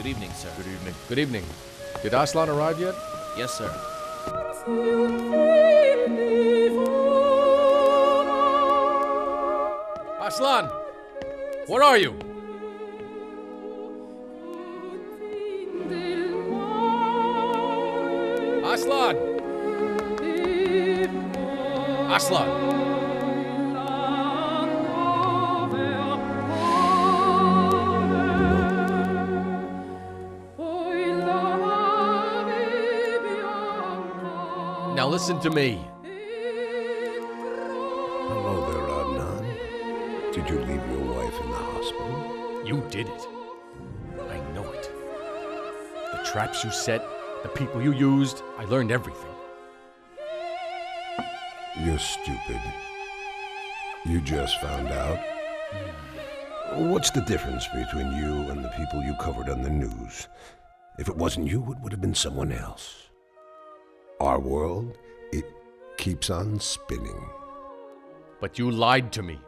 Good evening, sir. Good evening. Good evening. Did Aslan arrive yet? Yes, sir. Aslan! Where are you? Aslan! Aslan! Now listen to me. Hello there, Adnan. Did you leave your wife in the hospital? You did it. I know it. The traps you set, the people you used, I learned everything. You're stupid. You just found out. What's the difference between you and the people you covered on the news? If it wasn't you, it would have been someone else. Our world, it keeps on spinning. But you lied to me.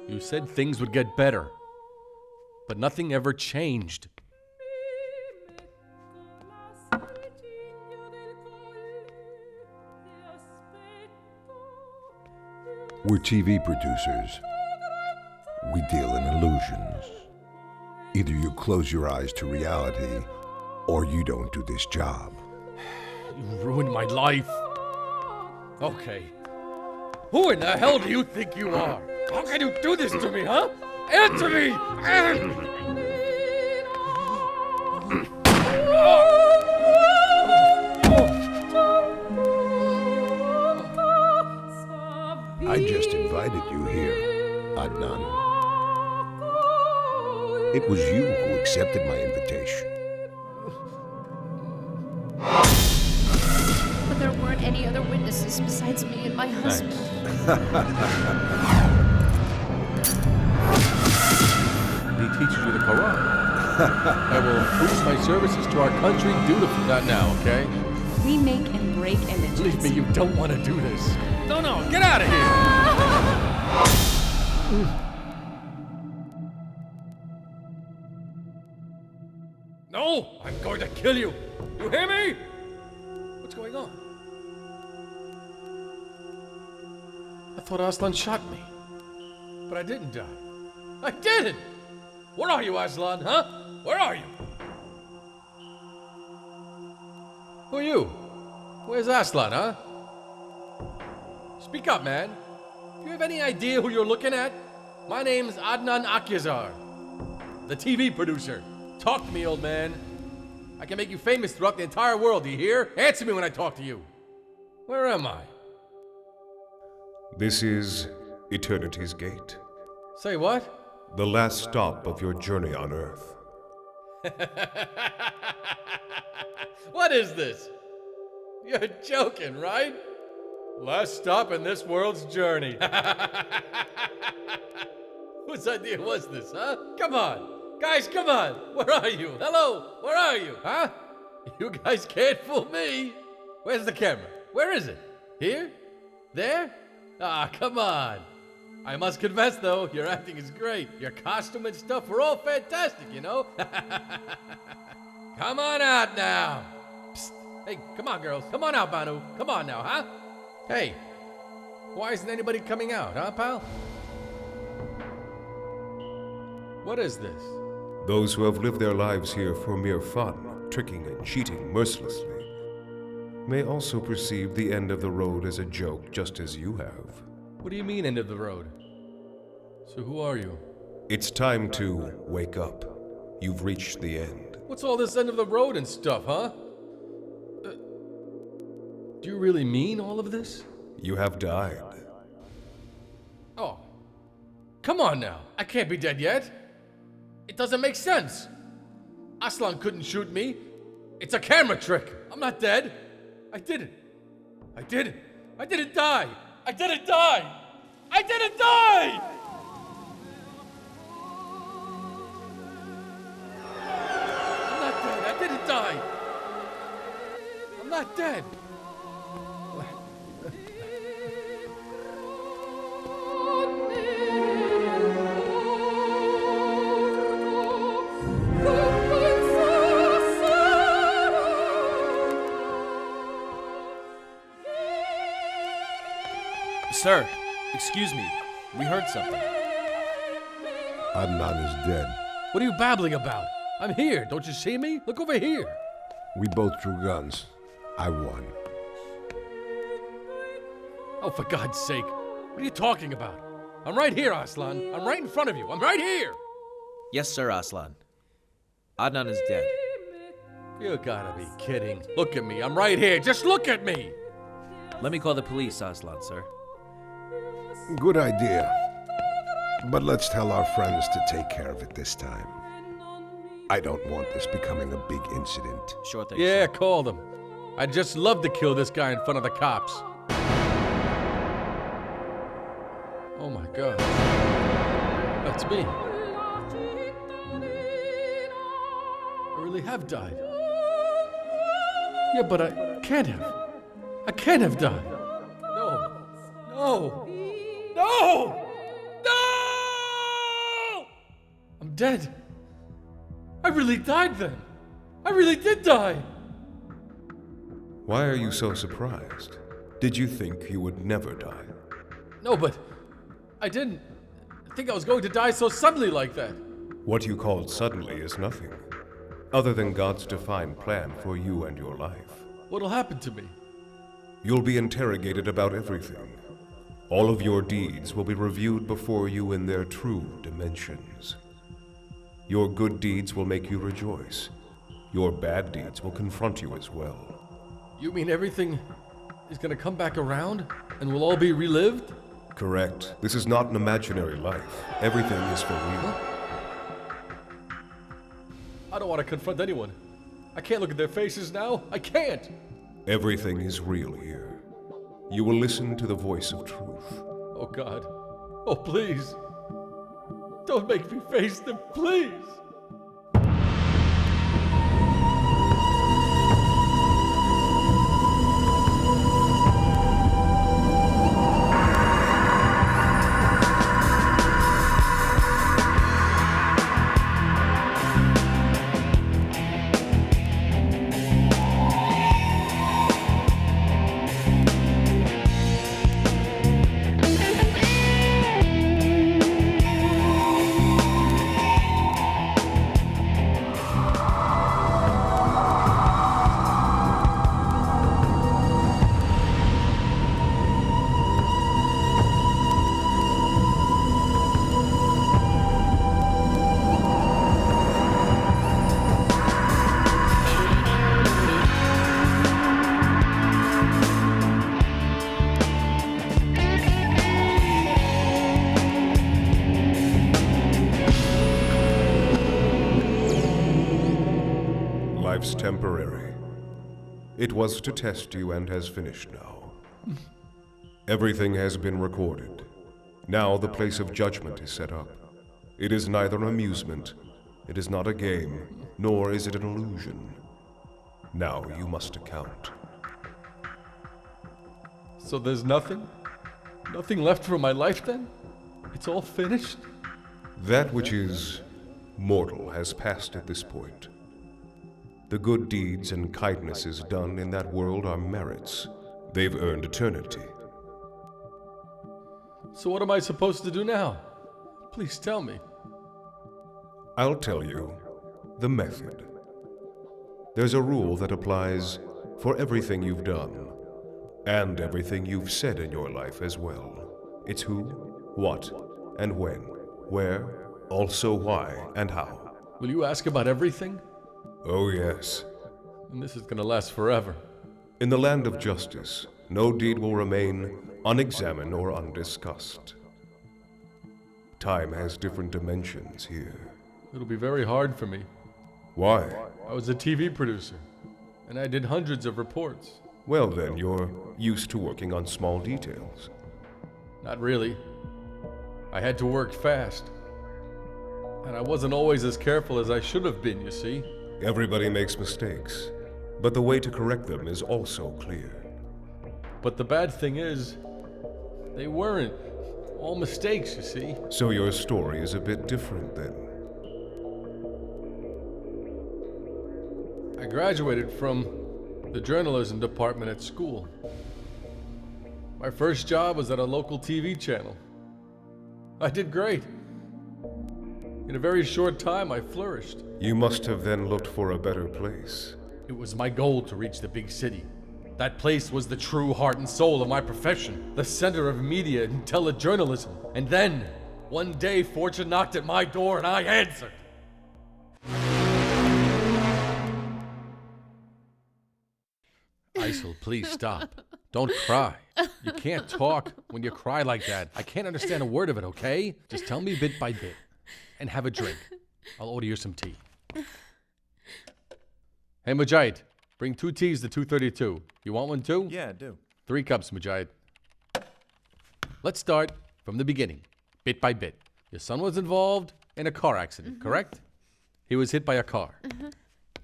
You said things would get better. But nothing ever changed. We're TV producers. We deal in illusions. Either you close your eyes to reality, or you don't do this job. You ruined my life. Okay. Who in the hell do you think you are? How can you do this to me, huh? Answer me! I just invited you here, Adnan. It was you who accepted my invitation. But there weren't any other witnesses besides me and my husband. He teaches you the Quran. I will prove my services to our country dutifully. Not now, okay? We make and break images. Believe me, you don't want to do this. No, get out of here! No! I'm going to kill you! You hear me? What's going on? I thought Aslan shot me. But I didn't die. I didn't! Where are you, Aslan, huh? Where are you? Who are you? Where's Aslan, huh? Speak up, man. Do you have any idea who you're looking at? My name's Adnan Akyazar, the TV producer. Talk to me, old man. I can make you famous throughout the entire world, do you hear? Answer me when I talk to you. Where am I? This is Eternity's Gate, Say what? the last stop of your journey on Earth. What is this? You're joking, right? Last stop in this world's journey. Whose idea was this, huh? Come on. Guys, come on. Where are you? Hello? Where are you? Huh? You guys can't fool me. Where's the camera? Where is it? Here? There? Ah, come on. I must confess, though, your acting is great. Your costume and stuff were all fantastic, you know? Come on out now. Psst. Hey, come on, girls. Come on out, Banu. Come on now, huh? Hey, why isn't anybody coming out, huh, pal? What is this? Those who have lived their lives here for mere fun, tricking and cheating mercilessly, may also perceive the end of the road as a joke, just as you have. What do you mean, end of the road? So who are you? It's time to wake up. You've reached the end. What's all this end of the road and stuff, huh? Do you really mean all of this? You have died. Oh, come on now. I can't be dead yet. It doesn't make sense. Aslan couldn't shoot me. It's a camera trick. I'm not dead. I didn't. I didn't. I didn't die. I didn't die. I didn't die! I'm not dead. I didn't die. I'm not dead. Sir, excuse me. We heard something. Adnan is dead. What are you babbling about? I'm here. Don't you see me? Look over here. We both drew guns. I won. Oh, for God's sake. What are you talking about? I'm right here, Aslan. I'm right in front of you. I'm right here. Yes, sir, Aslan. Adnan is dead. You gotta be kidding. Look at me. I'm right here. Just look at me. Let me call the police, Aslan, sir. Good idea. But let's tell our friends to take care of it this time. I don't want this becoming a big incident. Sure thing, Yeah, sir. call them. I'd just love to kill this guy in front of the cops. Oh my God. That's me. I really have died. Yeah, but I can't have. I can't have died. No. No. No! No! I'm dead. I really died then. I really did die. Why are you so surprised? Did you think you would never die? No, but I didn't think I was going to die so suddenly like that. What you called suddenly is nothing, other than God's defined plan for you and your life. What'll happen to me? You'll be interrogated about everything. All of your deeds will be reviewed before you in their true dimensions. Your good deeds will make you rejoice. Your bad deeds will confront you as well. You mean everything is gonna come back around and we'll all be relived? Correct. This is not an imaginary life. Everything is for real. I don't want to confront anyone. I can't look at their faces now. I can't. Everything is real here. You will listen to the voice of truth. Oh God. Oh please. Don't make me face them, please. Life's temporary. It was to test you and has finished now. Everything has been recorded. Now the place of judgment is set up. It is neither an amusement, it is not a game, nor is it an illusion. Now you must account. So there's nothing? Nothing left for my life then? It's all finished? That which is mortal has passed at this point. The good deeds and kindnesses done in that world are merits. They've earned eternity. So what am I supposed to do now? Please tell me. I'll tell you the method. There's a rule that applies for everything you've done, and everything you've said in your life as well. It's who, what, and when, where, also why and how. Will you ask about everything? Oh yes. And this is gonna last forever. In the land of justice, no deed will remain unexamined or undiscussed. Time has different dimensions here. It'll be very hard for me. Why? I was a TV producer, and I did hundreds of reports. Well then, you're used to working on small details. Not really. I had to work fast. And I wasn't always as careful as I should have been, you see. Everybody makes mistakes, but the way to correct them is also clear. But the bad thing is, they weren't all mistakes, you see. So your story is a bit different then. I graduated from the journalism department at school. My first job was at a local TV channel. I did great. In a very short time, I flourished. You must have then looked for a better place. It was my goal to reach the big city. That place was the true heart and soul of my profession, the center of media and telejournalism. And then, one day, fortune knocked at my door and I answered. Isel, please stop. Don't cry. You can't talk when you cry like that. I can't understand a word of it, okay? Just tell me bit by bit. And have a drink. I'll order you some tea. Hey, Mujahid, bring 2 teas to 232. You want one too? Yeah, I do. 3 cups, Mujahid. Let's start from the beginning, bit by bit. Your son was involved in a car accident, correct? He was hit by a car.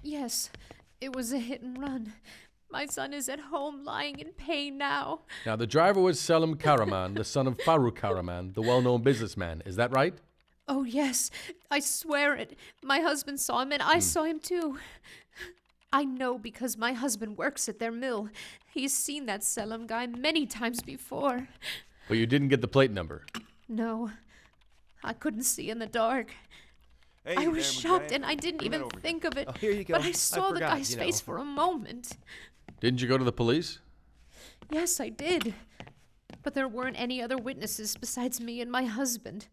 Yes, it was a hit and run. My son is at home lying in pain now. Now, the driver was Selim Karaman, the son of Farooq Karaman, the well-known businessman. Is that right? Oh, yes, I swear it. My husband saw him and I saw him too. I know because my husband works at their mill. He's seen that Selim guy many times before. But you didn't get the plate number. No, I couldn't see in the dark. Hey I was there, shocked Mujahid. and I didn't Bring that even over think of it. Oh, here you go. But I I saw the forgot, guy's you know. face for a moment. Didn't you go to the police? Yes, I did. But there weren't any other witnesses besides me and my husband.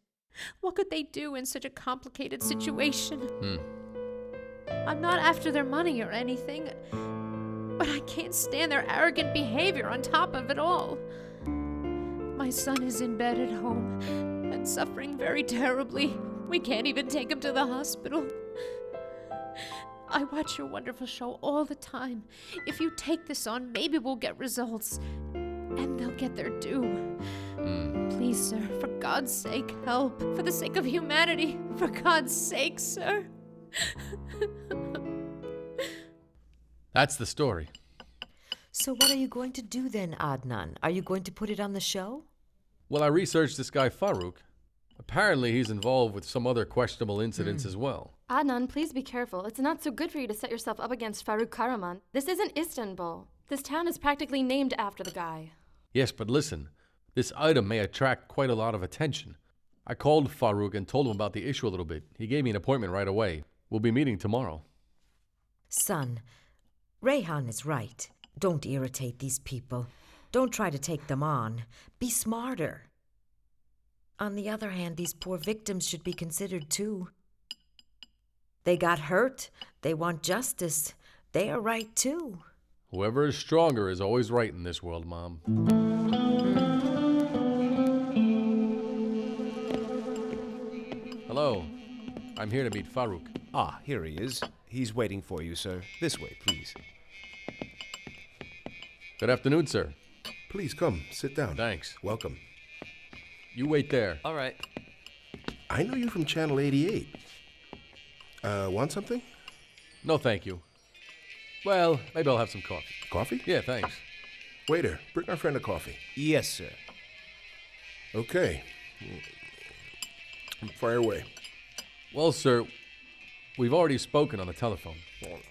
What could they do in such a complicated situation? I'm not after their money or anything, but I can't stand their arrogant behavior on top of it all. My son is in bed at home and suffering very terribly. We can't even take him to the hospital. I watch your wonderful show all the time. If you take this on, maybe we'll get results. And they'll get their due. Please, sir, for God's sake, help. For the sake of humanity, for God's sake, sir. That's the story. So what are you going to do then, Adnan? Are you going to put it on the show? Well, I researched this guy Farooq. Apparently, he's involved with some other questionable incidents as well. Adnan, please be careful. It's not so good for you to set yourself up against Farooq Karaman. This isn't Istanbul. This town is practically named after the guy. Yes, but listen, this item may attract quite a lot of attention. I called Farooq and told him about the issue a little bit. He gave me an appointment right away. We'll be meeting tomorrow. Son, Rayhan is right. Don't irritate these people. Don't try to take them on. Be smarter. On the other hand, these poor victims should be considered too. They got hurt. They want justice. They are right too. Whoever is stronger is always right in this world, Mom. Hello. I'm here to meet Farooq. Ah, here he is. He's waiting for you, sir. This way, please. Good afternoon, sir. Please come, sit down. Thanks. Welcome. You wait there. All right. I know you from Channel 88. Want something? No, thank you. Well, maybe I'll have some coffee. Coffee? Yeah, thanks. Waiter, bring our friend a coffee. Yes, sir. Okay. Fire away. Well, sir, we've already spoken on the telephone.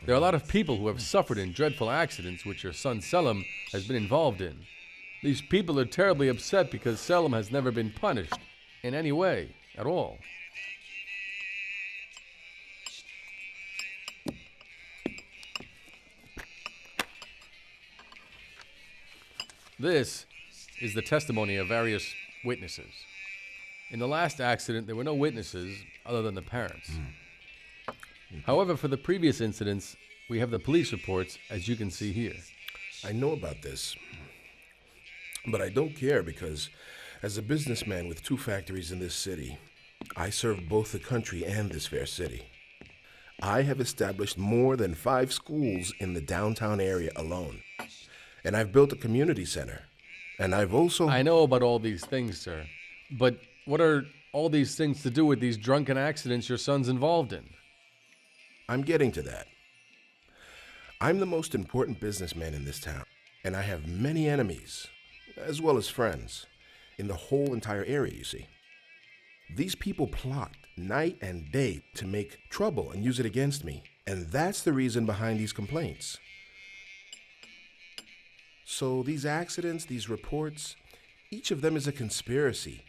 There are a lot of people who have suffered in dreadful accidents which your son Selim has been involved in. These people are terribly upset because Selim has never been punished in any way at all. This is the testimony of various witnesses. In the last accident, there were no witnesses other than the parents. However, for the previous incidents, we have the police reports, as you can see here. I know about this, but I don't care because as a businessman with 2 factories in this city, I serve both the country and this fair city. I have established more than 5 schools in the downtown area alone, and I've built a community center, and I've also... I know about all these things, sir, but what are all these things to do with these drunken accidents your son's involved in? I'm getting to that. I'm the most important businessman in this town, and I have many enemies, as well as friends, in the whole entire area, you see. These people plot night and day to make trouble and use it against me, and that's the reason behind these complaints. So these accidents, these reports, Each of them is a conspiracy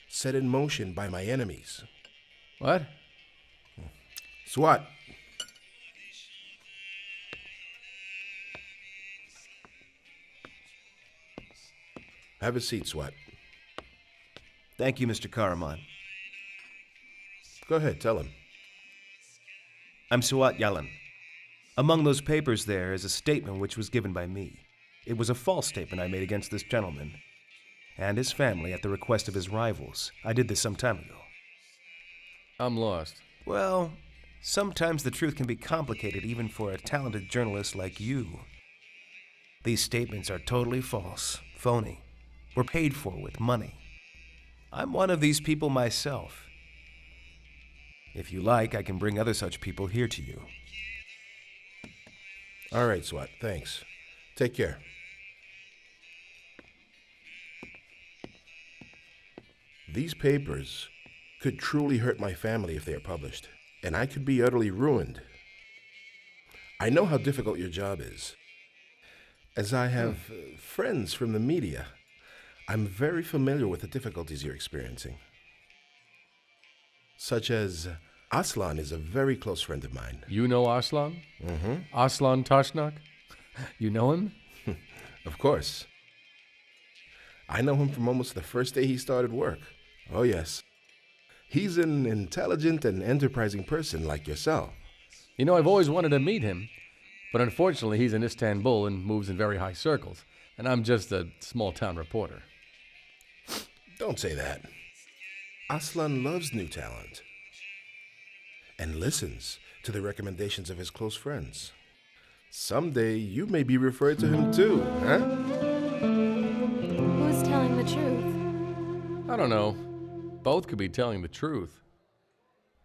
set in motion by my enemies. What? SWAT. Have a seat, SWAT. Thank you, Mr. Karaman. Go ahead, tell him. I'm Suat Yalan. Among those papers there is a statement which was given by me. It was a false statement I made against this gentleman and his family at the request of his rivals. I did this some time ago. I'm lost. Well, sometimes the truth can be complicated even for a talented journalist like you. These statements are totally false, phony. Were paid for with money. I'm one of these people myself. If you like, I can bring other such people here to you. All right, SWAT, thanks. Take care. These papers could truly hurt my family if they are published, and I could be utterly ruined. I know how difficult your job is. As I have friends from the media, I'm very familiar with the difficulties you're experiencing. Such as Aslan is a very close friend of mine. You know Aslan? Mm-hmm. Aslan Tashnak? You know him? Of course. I know him from almost the first day he started work. Oh, yes. He's an intelligent and enterprising person like yourself. You know, I've always wanted to meet him, but unfortunately he's in Istanbul and moves in very high circles, and I'm just a small-town reporter. Don't say that. Aslan loves new talent and listens to the recommendations of his close friends. Someday you may be referred to him too, huh? Who's telling the truth? I don't know. Both could be telling the truth.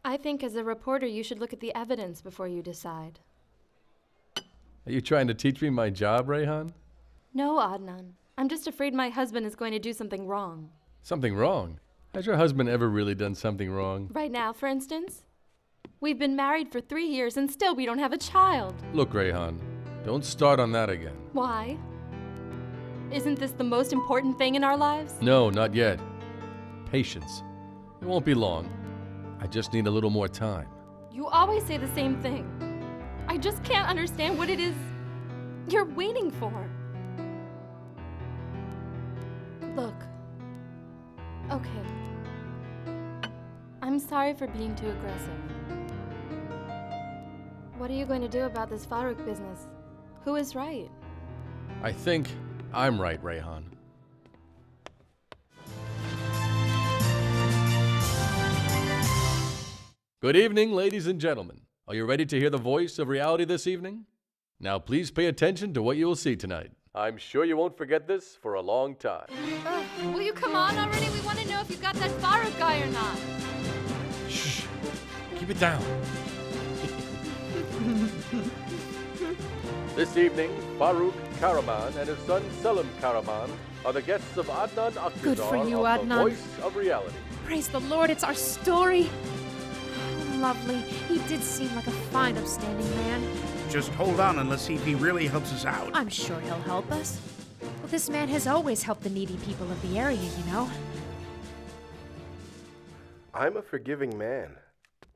I think as a reporter you should look at the evidence before you decide. Are you trying to teach me my job, Rayhan? No, Adnan. I'm just afraid my husband is going to do something wrong. Something wrong? Has your husband ever really done something wrong? Right now, for instance? We've been married for 3 years and still we don't have a child. Look, Rayhan, don't start on that again. Why? Isn't this the most important thing in our lives? No, not yet. Patience. It won't be long. I just need a little more time. You always say the same thing. I just can't understand what it is you're waiting for. Look. Okay. I'm sorry for being too aggressive. What are you going to do about this Farouk business? Who is right? I think I'm right, Rayhan. Good evening, ladies and gentlemen. Are you ready to hear the voice of reality this evening? Now please pay attention to what you will see tonight. I'm sure you won't forget this for a long time. Will you come on already? We want to know if you got that Farouk guy or not. Shh. Keep it down. This evening, Farouk Karaman and his son Selim Karaman are the guests of Adnan Akhtar Good for you, of Adnan. The Voice of Reality. Praise the Lord, it's our story. Oh, lovely. He did seem like a fine, upstanding man. Just hold on and let's see if he really helps us out. I'm sure he'll help us. Well, this man has always helped the needy people of the area, you know. I'm a forgiving man,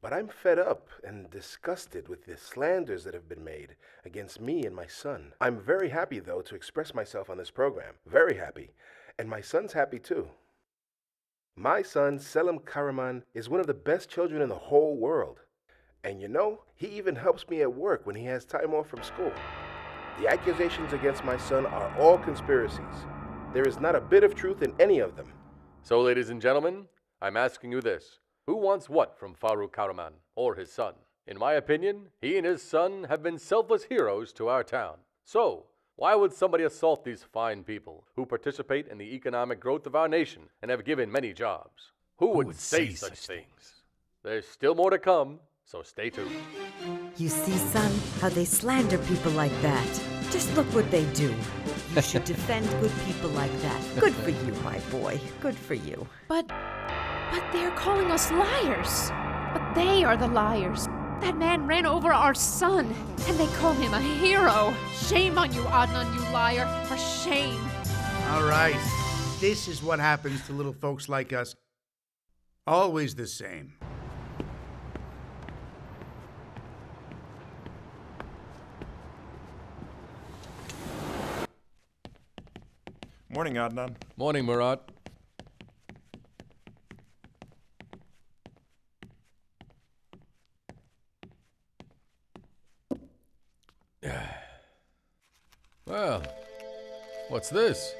but I'm fed up and disgusted with the slanders that have been made against me and my son. I'm very happy, though, to express myself on this program. Very happy. And my son's happy, too. My son, Selim Karaman, is one of the best children in the whole world. And you know, he even helps me at work when he has time off from school. The accusations against my son are all conspiracies. There is not a bit of truth in any of them. So, ladies and gentlemen, I'm asking you this. Who wants what from Farouk Karaman or his son? In my opinion, he and his son have been selfless heroes to our town. So, why would somebody assault these fine people who participate in the economic growth of our nation and have given many jobs? Who would say such things? There's still more to come, so stay tuned. You see, son, how they slander people like that. Just look what they do. You should defend good people like that. Good for you, my boy. Good for you. But they're calling us liars. But they are the liars. That man ran over our son, and they call him a hero. Shame on you, Adnan, you liar. For shame. All right. This is what happens to little folks like us. Always the same. Morning, Adnan. Morning, Murat. Well, what's this?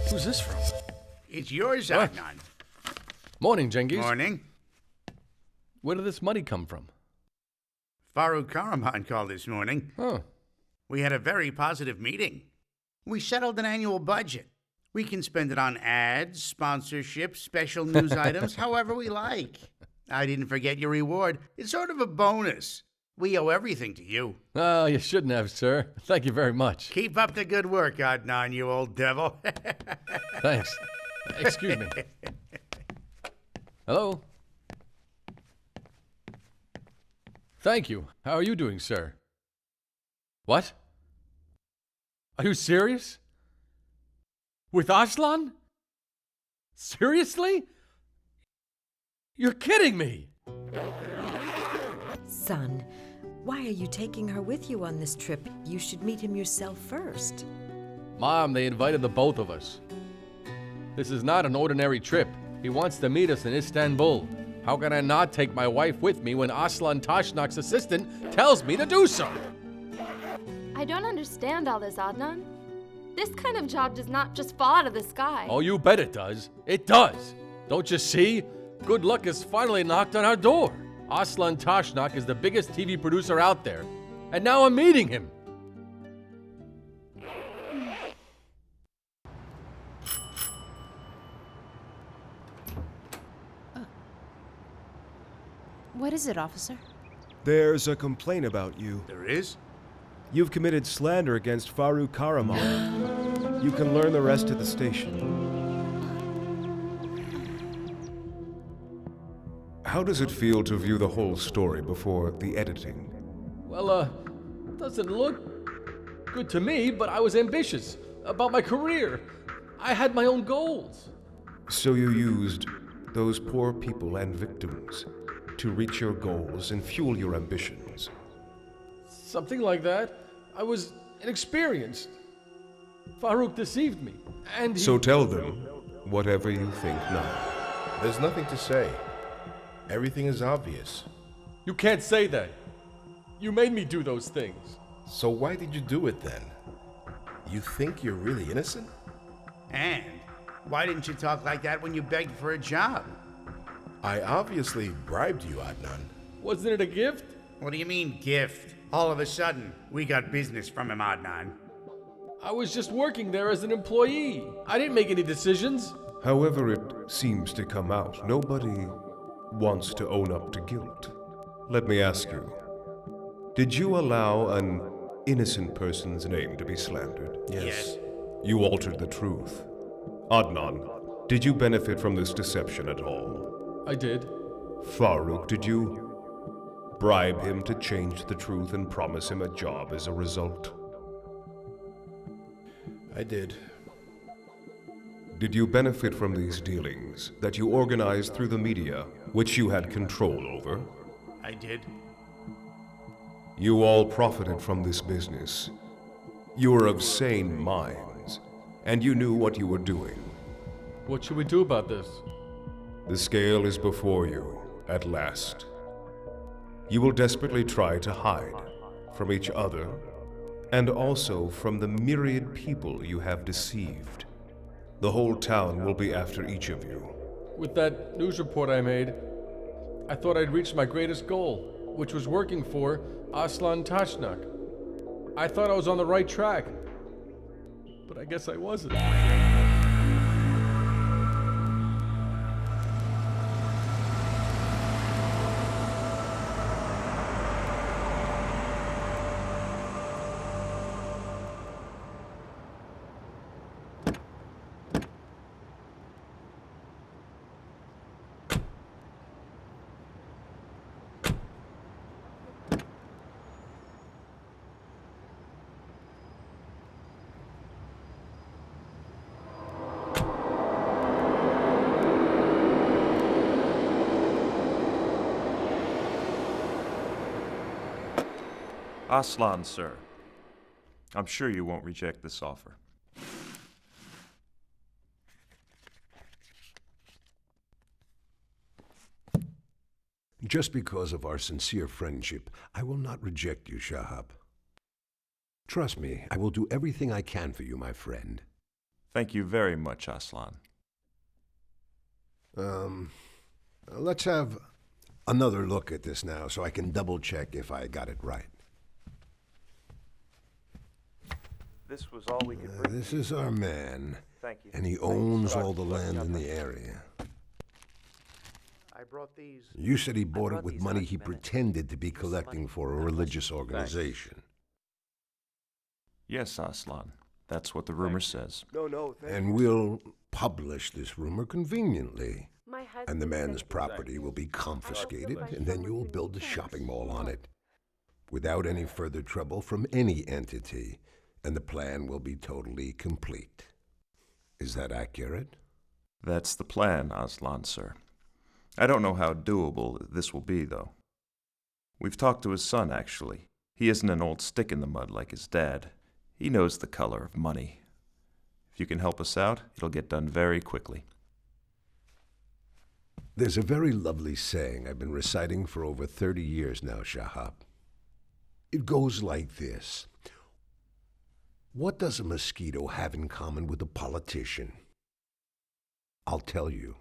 Who's this from? It's yours, What? Adnan. Morning, Genghis. Morning. Where did this money come from? Farooq Karaman called this morning. Huh. We had a very positive meeting. We settled an annual budget. We can spend it on ads, sponsorships, special news items, however we like. I didn't forget your reward. It's sort of a bonus. We owe everything to you. Oh, you shouldn't have, sir. Thank you very much. Keep up the good work, Adnan, you old devil. Thanks. Excuse me. Hello? Thank you. How are you doing, sir? What? Are you serious? With Aslan? Seriously? You're kidding me! Son, why are you taking her with you on this trip? You should meet him yourself first. Mom, they invited the both of us. This is not an ordinary trip. He wants to meet us in Istanbul. How can I not take my wife with me when Aslan Tashnak's assistant tells me to do so? I don't understand all this, Adnan. This kind of job does not just fall out of the sky. Oh, you bet it does. It does. Don't you see? Good luck has finally knocked on our door. Aslan Tashnak is the biggest TV producer out there. And now I'm meeting him. What is it, officer? There's a complaint about you. There is? You've committed slander against Farooq Karaman. You can learn the rest at the station. How does it feel to view the whole story before the editing? Well, doesn't look good to me, but I was ambitious about my career. I had my own goals. So you used those poor people and victims to reach your goals and fuel your ambitions. Something like that. I was inexperienced. Farooq deceived me, and he... So tell them whatever you think now. There's nothing to say. Everything is obvious. You can't say that. You made me do those things. So why did you do it then? You think you're really innocent? And why didn't you talk like that when you begged for a job? I obviously bribed you, Adnan. Wasn't it a gift? What do you mean, gift? All of a sudden, we got business from him, Adnan. I was just working there as an employee. I didn't make any decisions. However it seems to come out, nobody wants to own up to guilt. Let me ask you, did you allow an innocent person's name to be slandered? Yes. You altered the truth. Adnan, did you benefit from this deception at all? I did. Farooq, did you bribe him to change the truth and promise him a job as a result? I did. Did you benefit from these dealings that you organized through the media, which you had control over? I did. You all profited from this business. You were of sane minds, and you knew what you were doing. What should we do about this? The scale is before you, at last. You will desperately try to hide from each other, and also from the myriad people you have deceived. The whole town will be after each of you. With that news report I made, I thought I'd reached my greatest goal, which was working for Aslan Tashnak. I thought I was on the right track, but I guess I wasn't. Aslan, sir. I'm sure you won't reject this offer. Just because of our sincere friendship, I will not reject you, Shahab. Trust me, I will do everything I can for you, my friend. Thank you very much, Aslan. Let's have another look at this now so I can double-check if I got it right. This was all we could bring. This is our man, Thank you. and he owns all the land in the area. I brought these. You said he bought it with money he pretended to be collecting for a religious organization. Yes, Aslan. That's what the rumor says. No, And we'll publish this rumor conveniently. And the man's property will be confiscated, and then you will build a shopping mall on it. Without any further trouble from any entity, and the plan will be totally complete. Is that accurate? That's the plan, Aslan, sir. I don't know how doable this will be, though. We've talked to his son, actually. He isn't an old stick in the mud like his dad. He knows the color of money. If you can help us out, it'll get done very quickly. There's a very lovely saying I've been reciting for over 30 years now, Shahab. It goes like this. What does a mosquito have in common with a politician? I'll tell you.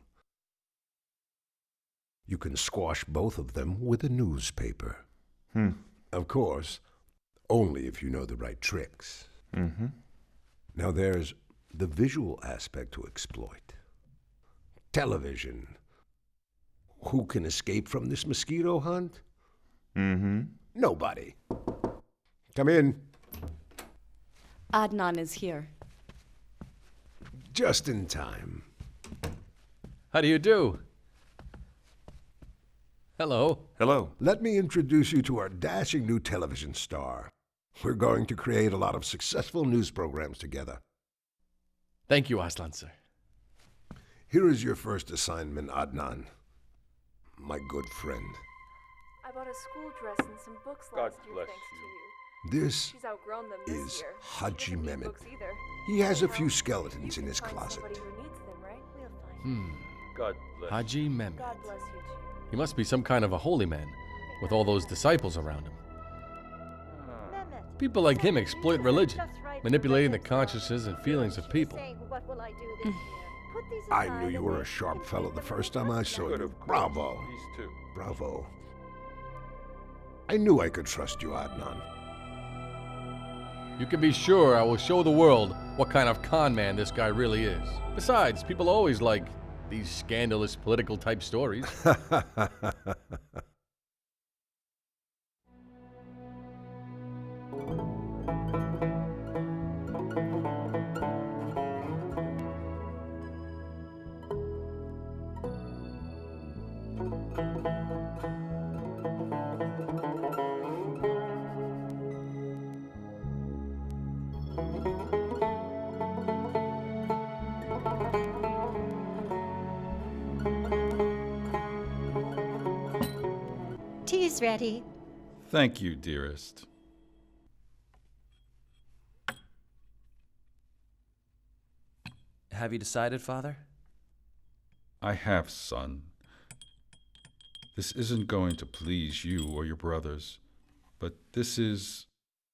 You can squash both of them with a newspaper. Of course, only if you know the right tricks. Now there's the visual aspect to exploit. Television. Who can escape from this mosquito hunt? Nobody. Come in. Adnan is here. Just in time. How do you do? Hello. Hello. Let me introduce you to our dashing new television star. We're going to create a lot of successful news programs together. Thank you, Aslan, sir. Here is your first assignment, Adnan. My good friend. I bought a school dress and some books last year thanks to you. This She's outgrown them this is year. Haji She doesn't need Mehmet. books either. He has a Anyhow, few skeletons you in can his find closet. somebody who needs them, right? We'll find God bless. Haji Mehmet. God bless you too. He must be some kind of a holy man, with all those disciples around him. People like him exploit religion, manipulating the consciences and feelings of people. I knew you were a sharp fellow the first time I saw you. Bravo. Bravo. I knew I could trust you, Adnan. You can be sure I will show the world what kind of con man this guy really is. Besides, people always like these scandalous political type stories. Tea's ready. Thank you, dearest. Have you decided, Father? I have, son. This isn't going to please you or your brothers, but this is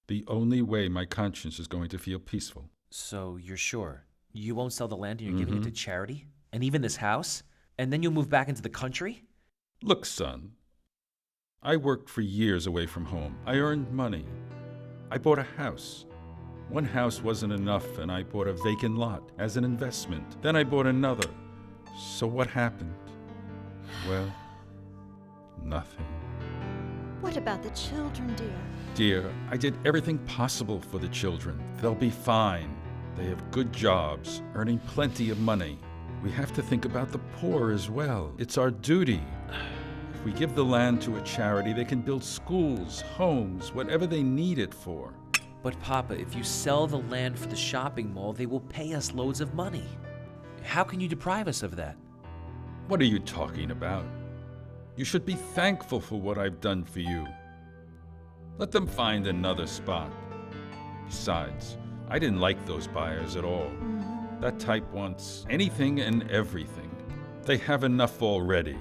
the only way my conscience is going to feel peaceful. So you're sure? You won't sell the land and you're giving it to charity? And even this house? And then you'll move back into the country? Look, son. I worked for years away from home. I earned money. I bought a house. One house wasn't enough, and I bought a vacant lot as an investment. Then I bought another. So what happened? Well, nothing. What about the children, dear? Dear, I did everything possible for the children. They'll be fine. They have good jobs, earning plenty of money. We have to think about the poor as well. It's our duty. If we give the land to a charity, they can build schools, homes, whatever they need it for. But Papa, if you sell the land for the shopping mall, they will pay us loads of money. How can you deprive us of that? What are you talking about? You should be thankful for what I've done for you. Let them find another spot. Besides, I didn't like those buyers at all. That type wants anything and everything. They have enough already,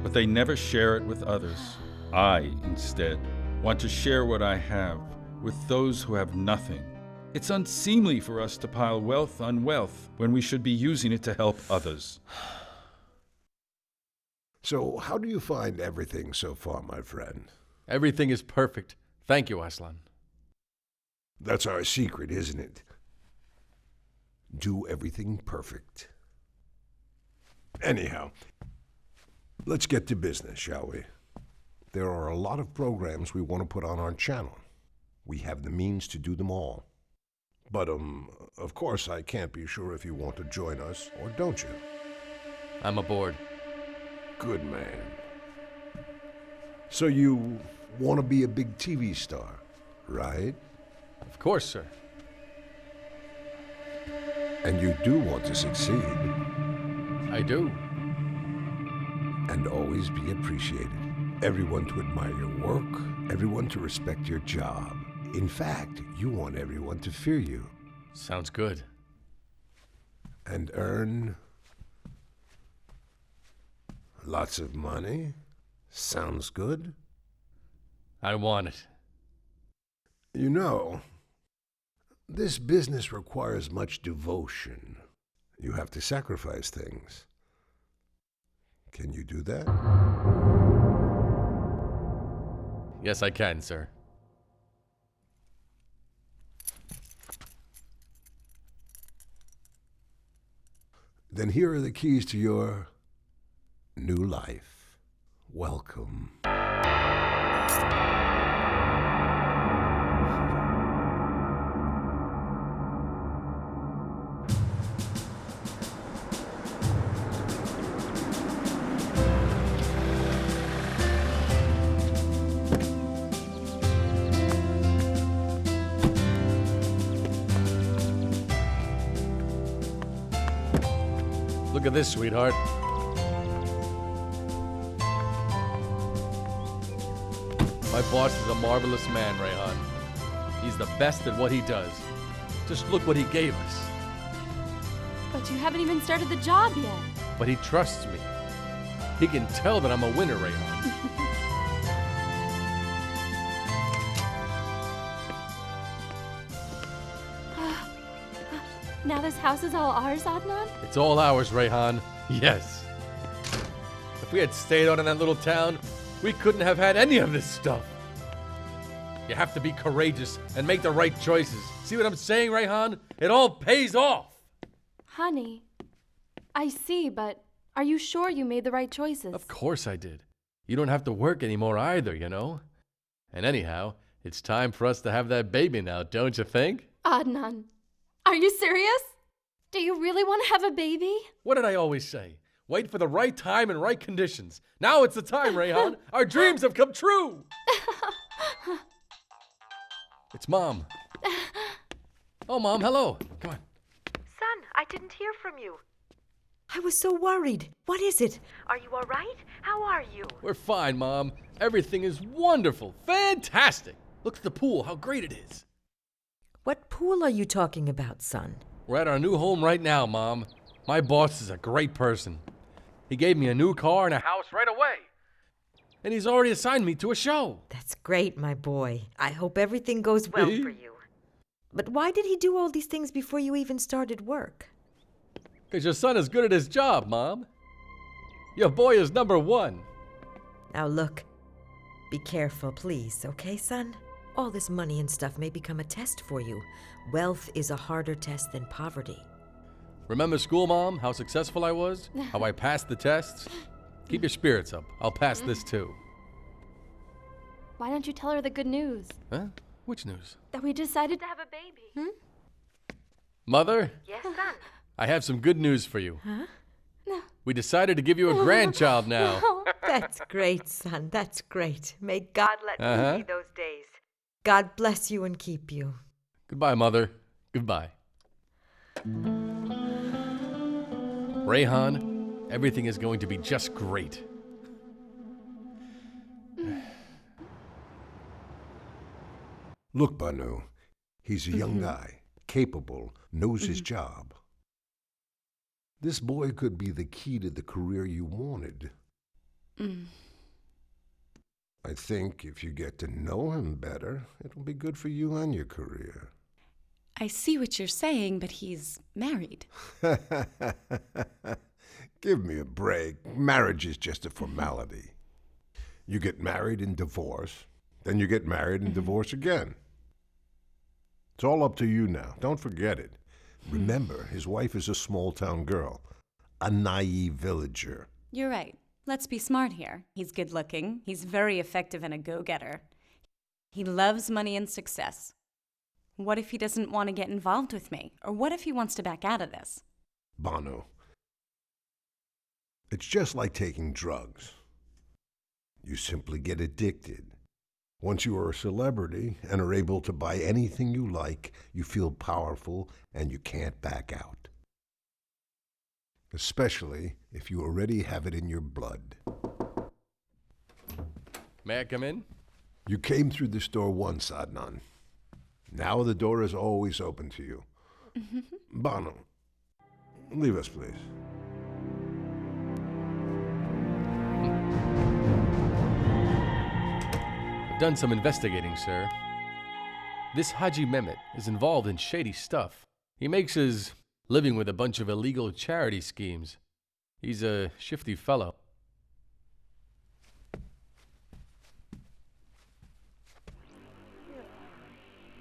but they never share it with others. I, instead, want to share what I have with those who have nothing. It's unseemly for us to pile wealth on wealth when we should be using it to help others. So, how do you find everything so far, my friend? Everything is perfect. Thank you, Aslan. That's our secret, isn't it? Do everything perfect. Anyhow, let's get to business, shall we? There are a lot of programs we want to put on our channel. We have the means to do them all. But, of course, I can't be sure if you want to join us, or don't you? I'm aboard. Good man. So you want to be a big TV star, right? Of course, sir. And you do want to succeed. I do. And always be appreciated. Everyone to admire your work, everyone to respect your job. In fact, you want everyone to fear you. Sounds good. And earn lots of money? Sounds good. I want it. You know, this business requires much devotion. You have to sacrifice things. Can you do that? Yes, I can, sir. Then here are the keys to your new life. Welcome. Look at this, sweetheart. My boss is a marvelous man, Rayhan. He's the best at what he does. Just look what he gave us. But you haven't even started the job yet. But he trusts me. He can tell that I'm a winner, Rayhan. Now this house is all ours, Adnan? It's all ours, Rayhan. Yes. If we had stayed on in that little town, we couldn't have had any of this stuff. You have to be courageous and make the right choices. See what I'm saying, Rayhan? It all pays off. Honey, I see, but are you sure you made the right choices? Of course I did. You don't have to work anymore either, you know? And anyhow, it's time for us to have that baby now, don't you think? Adnan, are you serious? Do you really want to have a baby? What did I always say? Wait for the right time and right conditions. Now it's the time, Rayhan. Our dreams have come true. It's Mom. Oh, Mom, hello. Come on. Son, I didn't hear from you. I was so worried. What is it? Are you all right? How are you? We're fine, Mom. Everything is wonderful. Fantastic. Look at the pool, how great it is. What pool are you talking about, son? We're at our new home right now, Mom. My boss is a great person. He gave me a new car and a house right away. And he's already assigned me to a show. That's great, my boy. I hope everything goes well for you. But why did he do all these things before you even started work? Because your son is good at his job, Mom. Your boy is #1. Now look, be careful, please, okay, son? All this money and stuff may become a test for you. Wealth is a harder test than poverty. Remember school, Mom? How successful I was? How I passed the tests? Keep your spirits up. I'll pass this too. Why don't you tell her the good news? Huh? Which news? That we decided to have a baby. Mother? Yes, son? I have some good news for you. Huh? No. We decided to give you a grandchild now. That's great, son. That's great. May God let me Uh-huh. see those days. God bless you and keep you. Goodbye, Mother. Goodbye. Rayhan, everything is going to be just great. Look, Banu, he's a young guy, capable, knows his job. This boy could be the key to the career you wanted. I think if you get to know him better, it'll be good for you and your career. I see what you're saying, but he's married. Give me a break. Marriage is just a formality. You get married and divorce, then you get married and divorce again. It's all up to you now. Don't forget it. Remember, his wife is a small-town girl, a naive villager. You're right. Let's be smart here. He's good-looking. He's very effective and a go-getter. He loves money and success. What if he doesn't want to get involved with me? Or what if he wants to back out of this? Banu, it's just like taking drugs. You simply get addicted. Once you are a celebrity and are able to buy anything you like, you feel powerful and you can't back out. Especially if you already have it in your blood. May I come in? You came through this door once, Adnan. Now the door is always open to you. Banu, leave us, please. I've done some investigating, sir. This Haji Mehmet is involved in shady stuff. He makes his living with a bunch of illegal charity schemes. He's a shifty fellow.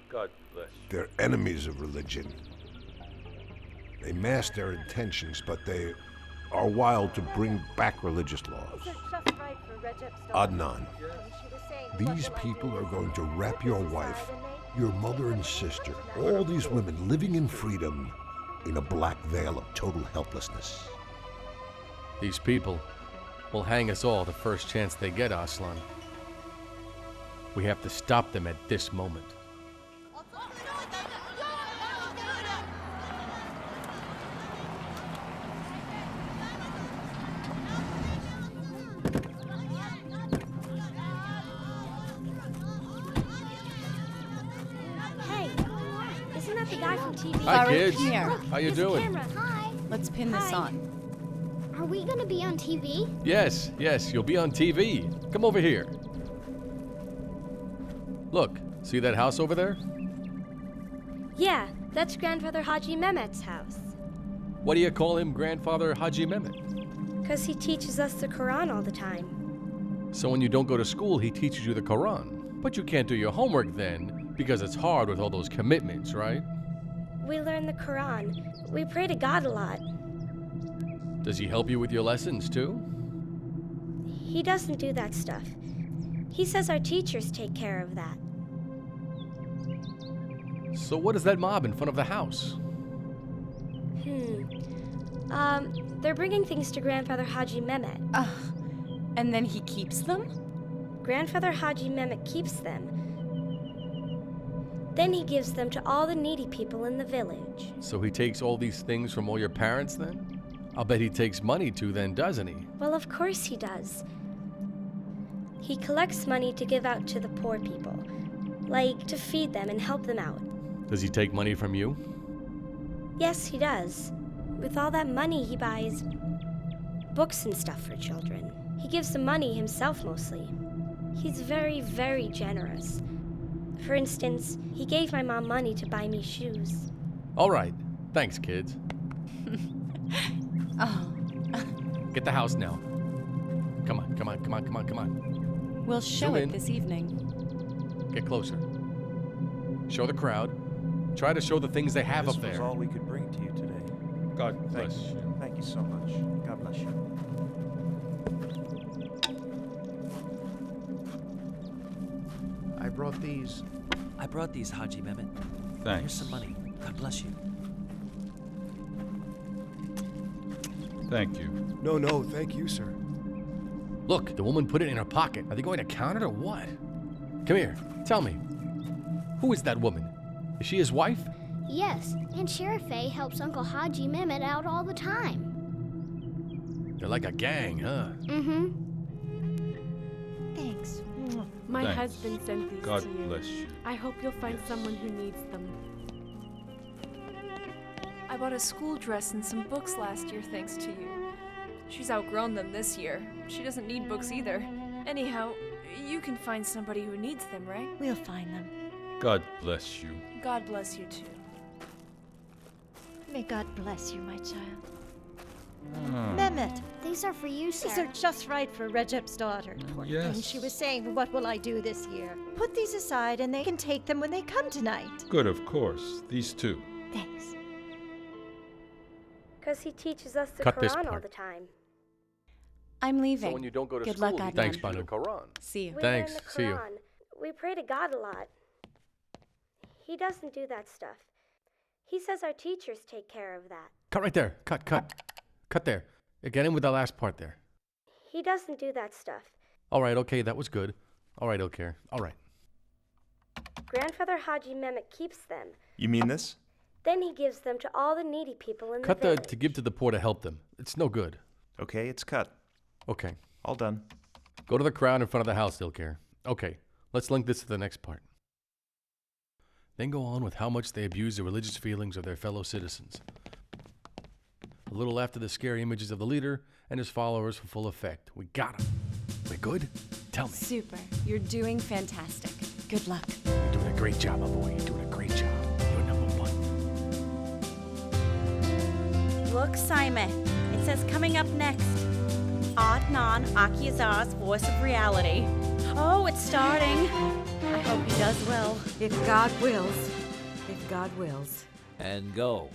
God bless. They're enemies of religion. They mask their intentions, but they are wild to bring back religious laws. Adnan, these people are going to wrap your wife, your mother and sister, all these women living in freedom, in a black veil of total helplessness. These people will hang us all the first chance they get, Aslan. We have to stop them at this moment. Hi, kids. How you doing? Hi. Let's pin this on. Are we gonna be on TV? Yes, you'll be on TV. Come over here. Look, see that house over there? Yeah, that's Grandfather Haji Mehmet's house. Why do you call him Grandfather Haji Mehmet? Because he teaches us the Quran all the time. So when you don't go to school, he teaches you the Quran. But you can't do your homework then, because it's hard with all those commitments, right? We learn the Quran. We pray to God a lot. Does he help you with your lessons, too? He doesn't do that stuff. He says our teachers take care of that. So what is that mob in front of the house? They're bringing things to Grandfather Haji Mehmet. And then he keeps them? Grandfather Haji Mehmet keeps them. Then he gives them to all the needy people in the village. So he takes all these things from all your parents then? I'll bet he takes money too then, doesn't he? Well, of course he does. He collects money to give out to the poor people, like to feed them and help them out. Does he take money from you? Yes, he does. With all that money, he buys books and stuff for children. He gives the money himself mostly. He's very, very generous. For instance, he gave my mom money to buy me shoes. All right. Thanks, kids. Get the house now. Come on. We'll show Zoom it in. this evening. Get closer. Show the crowd. Try to show the things they have up there. This was all we could bring to you today. God bless you. Thank you so much. God bless you. I brought these. I brought these, Haji Mehmet. Thanks. Here's some money. God bless you. Thank you. No, thank you, sir. Look, the woman put it in her pocket. Are they going to count it or what? Come here. Tell me. Who is that woman? Is she his wife? Yes, and Sherife helps Uncle Haji Mehmet out all the time. They're like a gang, huh? Mm-hmm. Thanks. My Thanks. husband sent these God to you. bless you. I hope you'll find someone who needs them. I bought a school dress and some books last year thanks to you. She's outgrown them this year. She doesn't need books either. Anyhow, you can find somebody who needs them, right? We'll find them. God bless you. God bless you too. May God bless you, my child. Ah. Mehmet, These are for you, sir. these are just right for Recep's daughter. Poor yes. thing. She was saying, what will I do this year? Put these aside and they can take them when they come tonight. Good, of course. These two. Thanks. Because he teaches us the Cut this Quran all part. the time. I'm leaving. So when you don't go to Good school, luck, you Adnan. thanks, Banu. The Quran. See you. We Thanks. learn the See you. Quran. We pray to God a lot. He doesn't do that stuff. He says our teachers take care of that. Cut right there. Cut. Cut there. Get in with the last part there. He doesn't do that stuff. All right, okay, that was good. All right, Ilkir. All right. Grandfather Haji Mehmet keeps them. You mean this? Then he gives them to all the needy people in Cut the the village. to give to the poor to help them. It's no good. Okay, it's cut. Okay. All done. Go to the crowd in front of the house, Ilkir. Okay, let's link this to the next part. Then go on with how much they abuse the religious feelings of their fellow citizens. A little after the scary images of the leader and his followers for full effect. We got him. We good? Tell me. Super. You're doing fantastic. Good luck. You're doing a great job, my boy. You're doing a great job. You're number one. Look, Simon. It says coming up next, Adnan Akyazar's Voice of Reality. Oh, it's starting. I hope he does well. If God wills. If God wills. And go.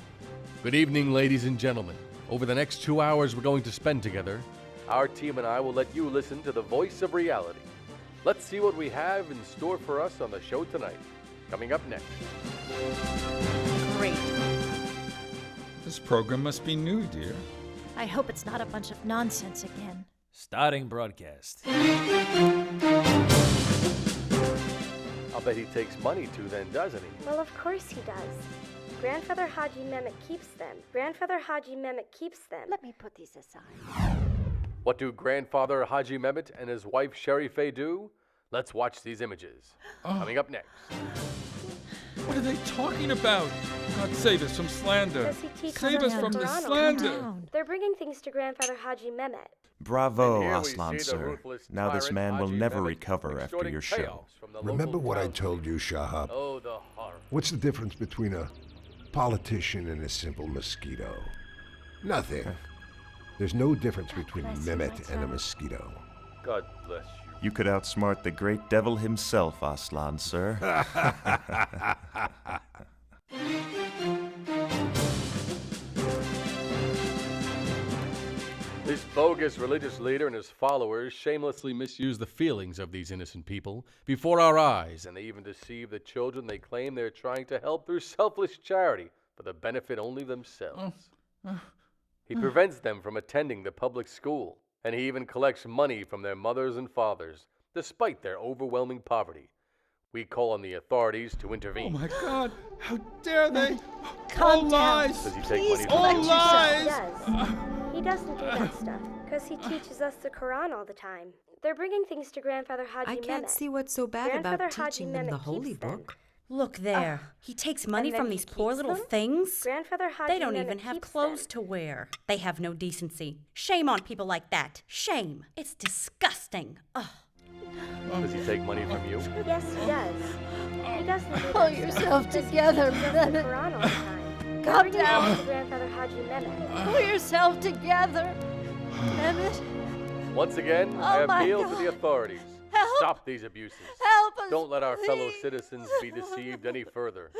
Good evening, ladies and gentlemen. Over the next 2 hours we're going to spend together, our team and I will let you listen to the Voice of Reality. Let's see what we have in store for us on the show tonight. Coming up next. Great. This program must be new, dear. I hope it's not a bunch of nonsense again. Starting broadcast. I'll bet he takes money too then, doesn't he? Well, of course he does. Grandfather Haji Mehmet keeps them. Grandfather Haji Mehmet keeps them. Let me put these aside. What do Grandfather Haji Mehmet and his wife Sharifeh do? Let's watch these images. Coming up next. What are they talking about? God save us from slander. Does he teach Save us from the this Quran all the slander. time? They're bringing things to Grandfather Haji Mehmet. Bravo, And here we Aslan, see the sir. ruthless Now this tyrant man will Haji never Mehmet recover after extorting your show. chaos from the Remember local what I crowd. told you, Shahab? Oh, the horror. What's the difference between a politician and a simple mosquito? Nothing. There's no difference between Mehmet and a mosquito. God bless you. You could outsmart the great devil himself, Aslan, sir. This bogus religious leader and his followers shamelessly misuse the feelings of these innocent people before our eyes, and they even deceive the children they claim they're trying to help through selfless charity for the benefit only of themselves. He prevents them from attending the public school, and he even collects money from their mothers and fathers, despite their overwhelming poverty. We call on the authorities to intervene. Oh my God! How dare they! Calm All down. lies! Does he take money All from lies! He does. He doesn't do that stuff. Because he teaches us the Quran all the time. They're bringing things to Grandfather Haji I Mehmet. can't see what's so bad Grandfather about Haji teaching them the Mehmet holy keeps them. book. Look there. He takes money And then from he these poor keeps little them? things. Grandfather Haji They don't Mehmet even have keeps clothes them. to wear. They have no decency. Shame on people like that. Shame. It's disgusting. Ugh. Does he take money from you? Yes, he does. He doesn't do Pull that yourself stuff. together, He teaches us the Mehmet. Quran all the time. They're Calm bringing down. things to Grandfather Haji Mehmet. Pull yourself together. Mehmet, Once again, I Oh my appeal to God. the authorities. Help. Stop these abuses. help us. Don't let our fellow please. citizens be deceived any further.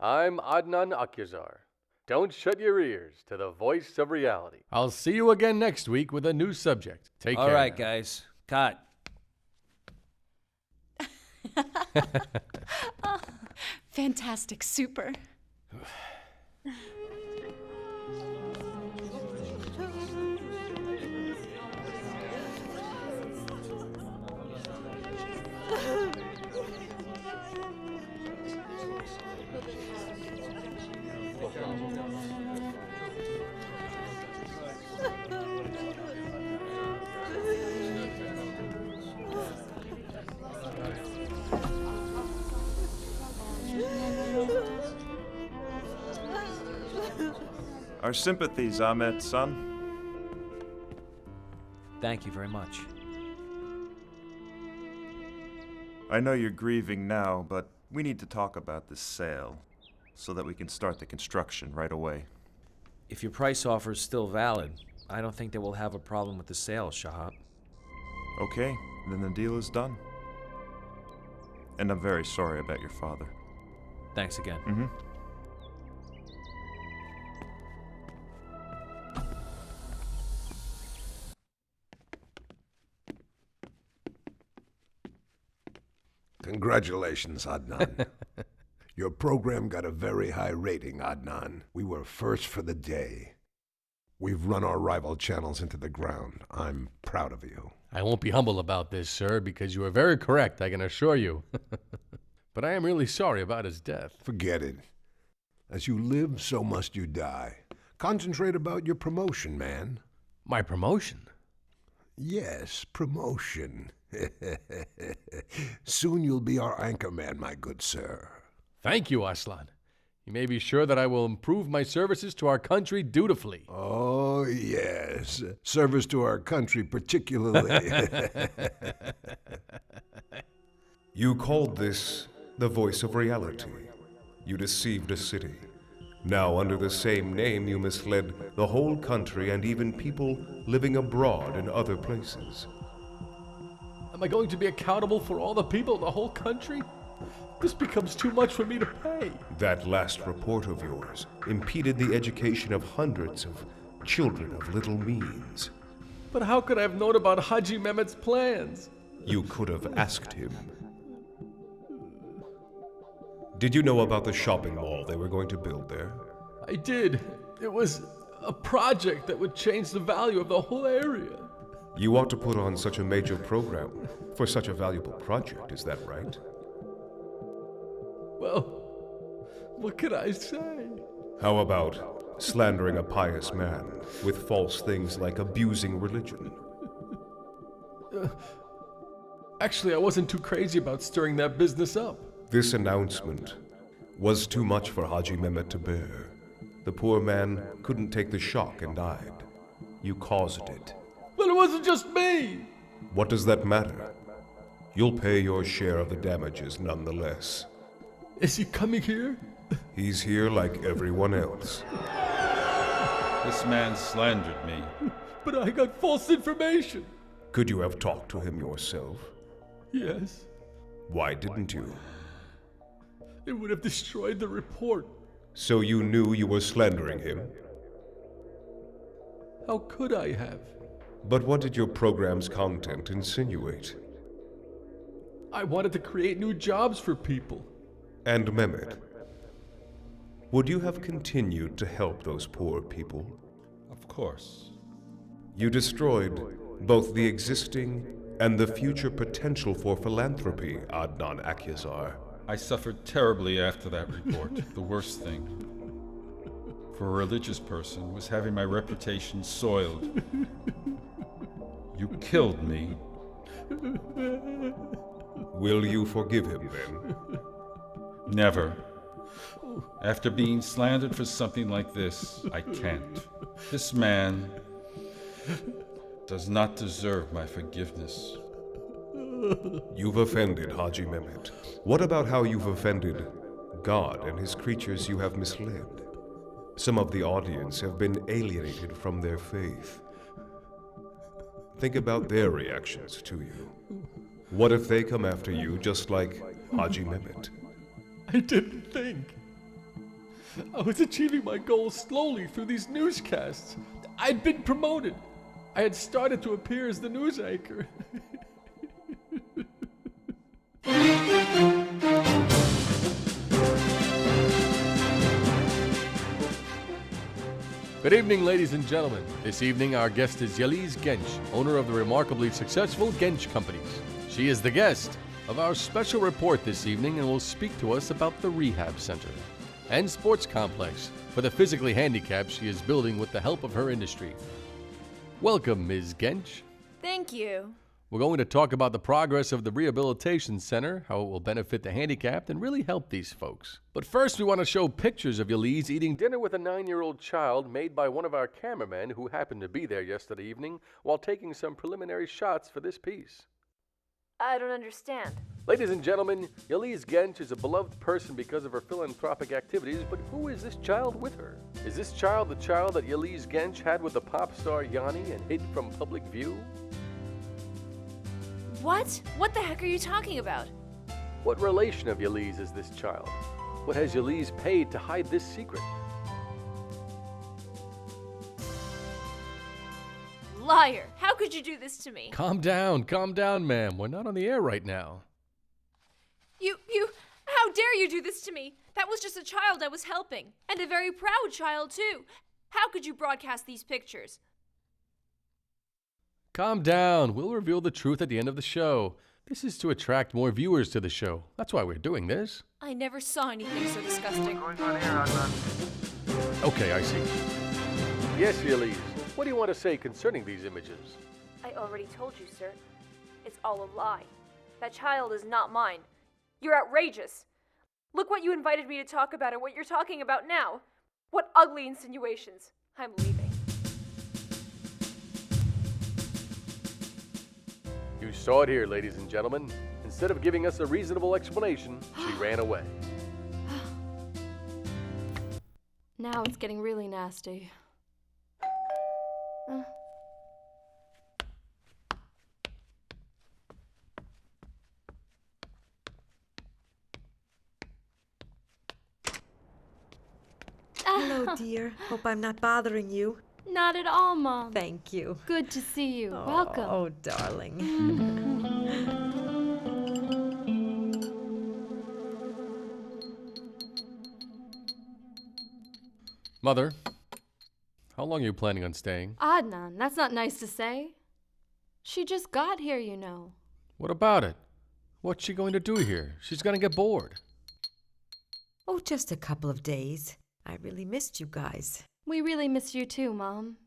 I'm Adnan Akyazar. Don't shut your ears to the Voice of Reality. I'll see you again next week with a new subject. Take All care. right, now. guys. Cut. Oh, fantastic. Super. Our sympathies, Ahmed, son. Thank you very much. I know you're grieving now, but we need to talk about this sale so that we can start the construction right away. If your price offer is still valid, I don't think that we'll have a problem with the sale, Shahab. Okay, then the deal is done. And I'm very sorry about your father. Thanks again. Mm-hmm. Congratulations, Adnan. Your program got a very high rating, Adnan. We were first for the day. We've run our rival channels into the ground. I'm proud of you. I won't be humble about this, sir, because you are very correct, I can assure you. But I am really sorry about his death. Forget it. As you live, so must you die. Concentrate about your promotion, man. My promotion? Yes, promotion. Soon you'll be our anchor man, my good sir. Thank you, Aslan. You may be sure that I will improve my services to our country dutifully. Oh, yes. Service to our country particularly. You called this the voice of reality. You deceived a city. Now, under the same name, you misled the whole country and even people living abroad in other places. Am I going to be accountable for all the people in the whole country? This becomes too much for me to pay. That last report of yours impeded the education of hundreds of children of little means. But how could I have known about Haji Mehmet's plans? You could have asked him. Did you know about the shopping mall they were going to build there? I did. It was a project that would change the value of the whole area. You ought to put on such a major program for such a valuable project, is that right? Well, what can I say? How about slandering a pious man with false things like abusing religion? Actually, I wasn't too crazy about stirring that business up. This announcement was too much for Haji Mehmet to bear. The poor man couldn't take the shock and died. You caused it. But it wasn't just me! What does that matter? You'll pay your share of the damages nonetheless. Is he coming here? He's here like everyone else. This man slandered me. But I got false information. Could you have talked to him yourself? Yes. Why didn't you? It would have destroyed the report. So you knew you were slandering him? How could I have? But what did your program's content insinuate? I wanted to create new jobs for people. And Mehmet, would you have continued to help those poor people? Of course. You destroyed both the existing and the future potential for philanthropy, Adnan Akyazar. I suffered terribly after that report. The worst thing for a religious person was having my reputation soiled. You killed me. Will you forgive him then? Never. After being slandered for something like this, I can't. This man does not deserve my forgiveness. You've offended Haji Mehmet. What about how you've offended God and his creatures you have misled? Some of the audience have been alienated from their faith. Think about their reactions to you. What if they come after you just like Haji Mehmet? I didn't think. I was achieving my goals slowly through these newscasts. I'd been promoted. I had started to appear as the news anchor. Good evening, ladies and gentlemen. This evening, our guest is Yeliz Genç, owner of the remarkably successful Genç Companies. She is the guest of our special report this evening and will speak to us about the rehab center and sports complex for the physically handicapped she is building with the help of her industry. Welcome, Ms. Genç. Thank you. We're going to talk about the progress of the rehabilitation center, how it will benefit the handicapped and really help these folks. But first, we want to show pictures of Yaliz eating dinner with a 9-year-old child made by one of our cameramen who happened to be there yesterday evening while taking some preliminary shots for this piece. I don't understand. Ladies and gentlemen, Yaliz Gench is a beloved person because of her philanthropic activities, but who is this child with her? Is this child the child that Yaliz Gench had with the pop star Yanni and hid from public view? What? What the heck are you talking about? What relation of Yaliz is this child? What has Yaliz paid to hide this secret? Liar! How could you do this to me? Calm down, ma'am. We're not on the air right now. How dare you do this to me? That was just a child I was helping, and a very proud child, too. How could you broadcast these pictures? Calm down. We'll reveal the truth at the end of the show. This is to attract more viewers to the show. That's why we're doing this. I never saw anything so disgusting. Okay, I see. Yes, Yaliz. What do you want to say concerning these images? I already told you, sir. It's all a lie. That child is not mine. You're outrageous. Look what you invited me to talk about and what you're talking about now. What ugly insinuations. I'm leaving. You saw it here, ladies and gentlemen. Instead of giving us a reasonable explanation, she ran away. Now it's getting really nasty. Hello, dear. Hope I'm not bothering you. Not at all, Mom. Thank you. Good to see you. Welcome. Oh, darling. Mother, how long are you planning on staying? Adnan, that's not nice to say. She just got here, you know. What about it? What's she going to do here? She's going to get bored. Oh, just a couple of days. I really missed you guys. We really miss you too, Mom.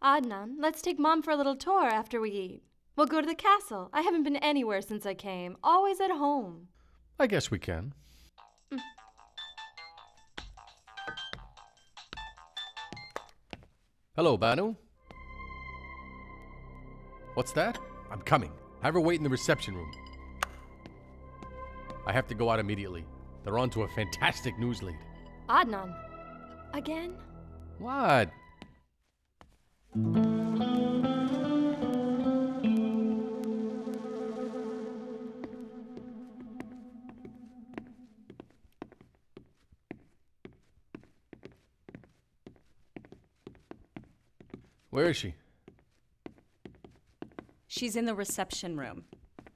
Adnan, let's take Mom for a little tour after we eat. We'll go to the castle. I haven't been anywhere since I came. Always at home. I guess we can. Hello, Banu. What's that? I'm coming. Have her wait in the reception room. I have to go out immediately. They're on to a fantastic news lead. Adnan. Again? What? Where is she? She's in the reception room.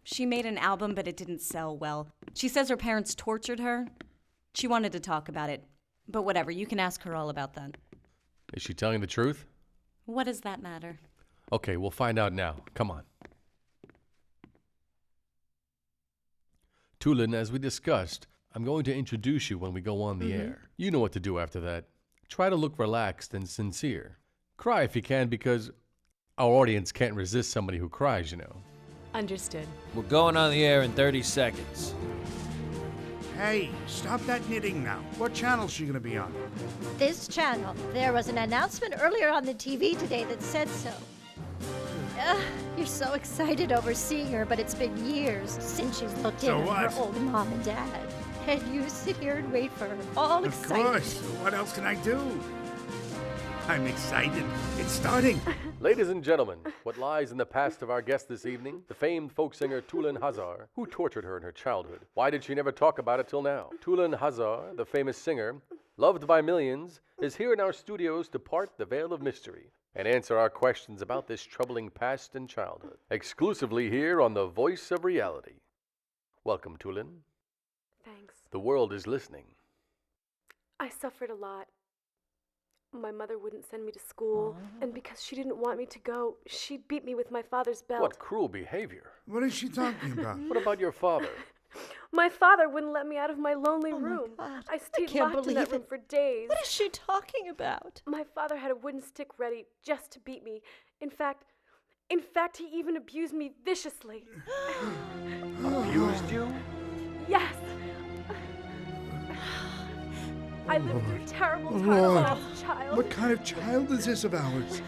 She made an album, but it didn't sell well. She says her parents tortured her. She wanted to talk about it. But whatever, you can ask her all about that. Is she telling the truth? What does that matter? Okay, we'll find out now. Come on. Tulin, as we discussed, I'm going to introduce you when we go on the air. You know what to do after that. Try to look relaxed and sincere. Cry if you can, because our audience can't resist somebody who cries, you know. Understood. We're going on the air in 30 seconds. Hey, stop that knitting now. What channel's she gonna be on? This channel. There was an announcement earlier on the TV today that said so. You're so excited over seeing her, but it's been years since she's looked in on her old mom and dad. And you sit here and wait for her, all excited. Of course. What else can I do? I'm excited. It's starting. Ladies and gentlemen, what lies in the past of our guest this evening? The famed folk singer Tulin Hazar, who tortured her in her childhood. Why did she never talk about it till now? Tulin Hazar, the famous singer, loved by millions, is here in our studios to part the veil of mystery and answer our questions about this troubling past and childhood. Exclusively here on The Voice of Reality. Welcome, Tulin. Thanks. The world is listening. I suffered a lot. My mother wouldn't send me to school, and because she didn't want me to go, she'd beat me with my father's belt. What cruel behavior. What is she talking about? What about your father? My father wouldn't let me out of my lonely room. God, I stayed can't locked in that believe room it. for days. What is she talking about? My father had a wooden stick ready just to beat me. In fact, In fact, he even abused me viciously. Abused you? Yes. I lived through terrible times as a child. What kind of child is this of ours?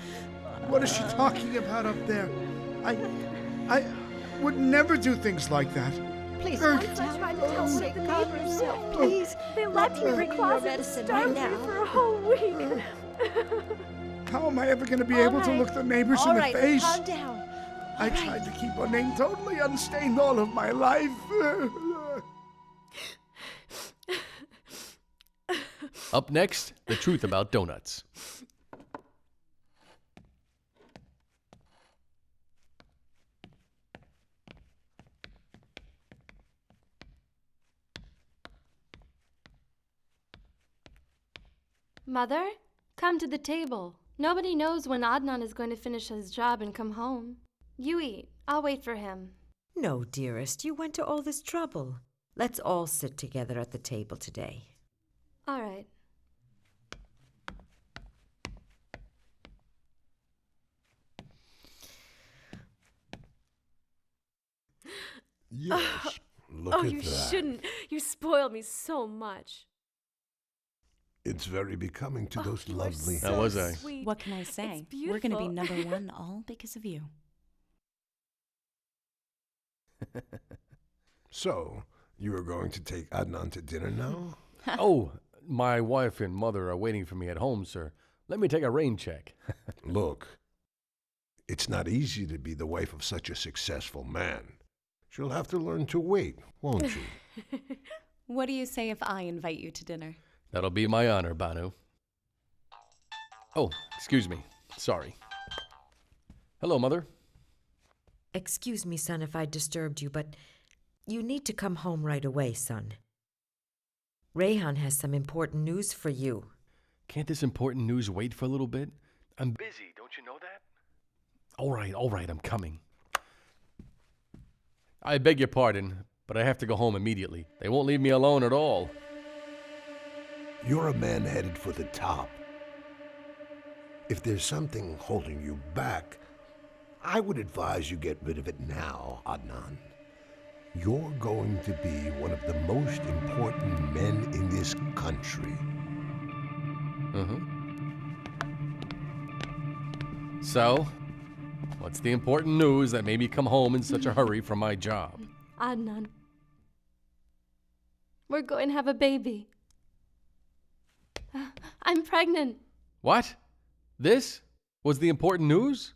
What is she talking about up there? I would never do things like that. Please, Erg. I tried to tell her to calm herself. Please, They let me bring your medicine right now for a whole week. How am I ever going to be able to look the neighbors in the face? Calm down. I tried to keep our name totally unstained all of my life. Up next, the truth about donuts. Mother, come to the table. Nobody knows when Adnan is going to finish his job and come home. You eat. I'll wait for him. No, dearest, you went to all this trouble. Let's all sit together at the table today. All right. Yes. Look at you that. shouldn't. You spoiled me so much. It's very becoming to those lovely How was I? Sweet. What can I say? It's We're going to be beautiful. number one all because of you. So, you are going to take Adnan to dinner now? Oh, my wife and mother are waiting for me at home, sir. Let me take a rain check. Look, it's not easy to be the wife of such a successful man. She'll have to learn to wait, won't she? What do you say if I invite you to dinner? That'll be my honor, Banu. Oh, excuse me. Sorry. Hello, Mother. Excuse me, son, if I disturbed you, but you need to come home right away, son. Rayhan has some important news for you. Can't this important news wait for a little bit? I'm busy, don't you know that? All right, I'm coming. I beg your pardon, but I have to go home immediately. They won't leave me alone at all. You're a man headed for the top. If there's something holding you back, I would advise you get rid of it now, Adnan. You're going to be one of the most important men in this country. So, what's the important news that made me come home in such a hurry from my job? Adnan. We're going to have a baby. I'm pregnant. What? This was the important news?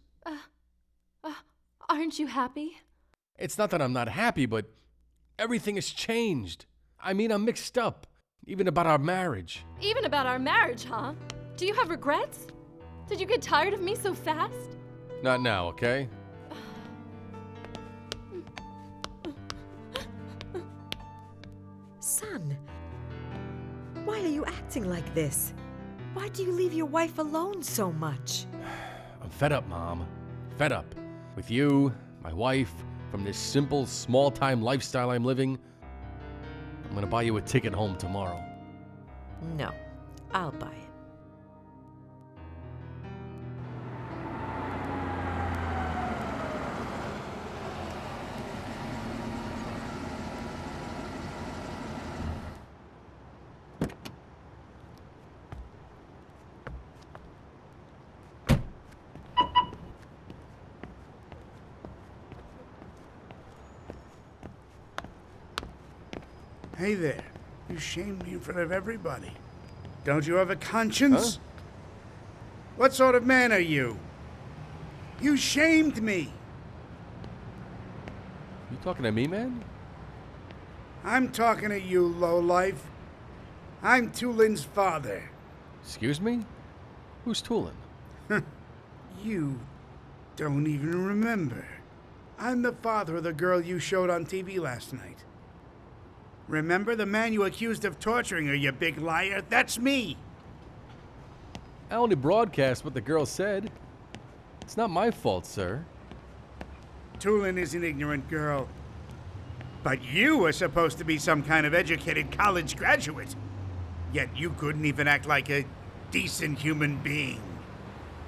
Aren't you happy? It's not that I'm not happy, but everything has changed. I mean, I'm mixed up, even about our marriage. Even about our marriage, huh? Do you have regrets? Did you get tired of me so fast? Not now, okay? Son, why are you acting like this? Why do you leave your wife alone so much? I'm fed up, Mom. Fed up. With you, my wife, from this simple, small-time lifestyle I'm living. I'm gonna buy you a ticket home tomorrow. No, I'll buy it. Hey there. You shamed me in front of everybody. Don't you have a conscience? Huh? What sort of man are you? You shamed me. You talking to me, man? I'm talking to you, lowlife. I'm Tulin's father. Excuse me? Who's Tulin? You don't even remember. I'm the father of the girl you showed on TV last night. Remember the man you accused of torturing her, you big liar? That's me! I only broadcast what the girl said. It's not my fault, sir. Tulin is an ignorant girl. But you were supposed to be some kind of educated college graduate. Yet you couldn't even act like a decent human being.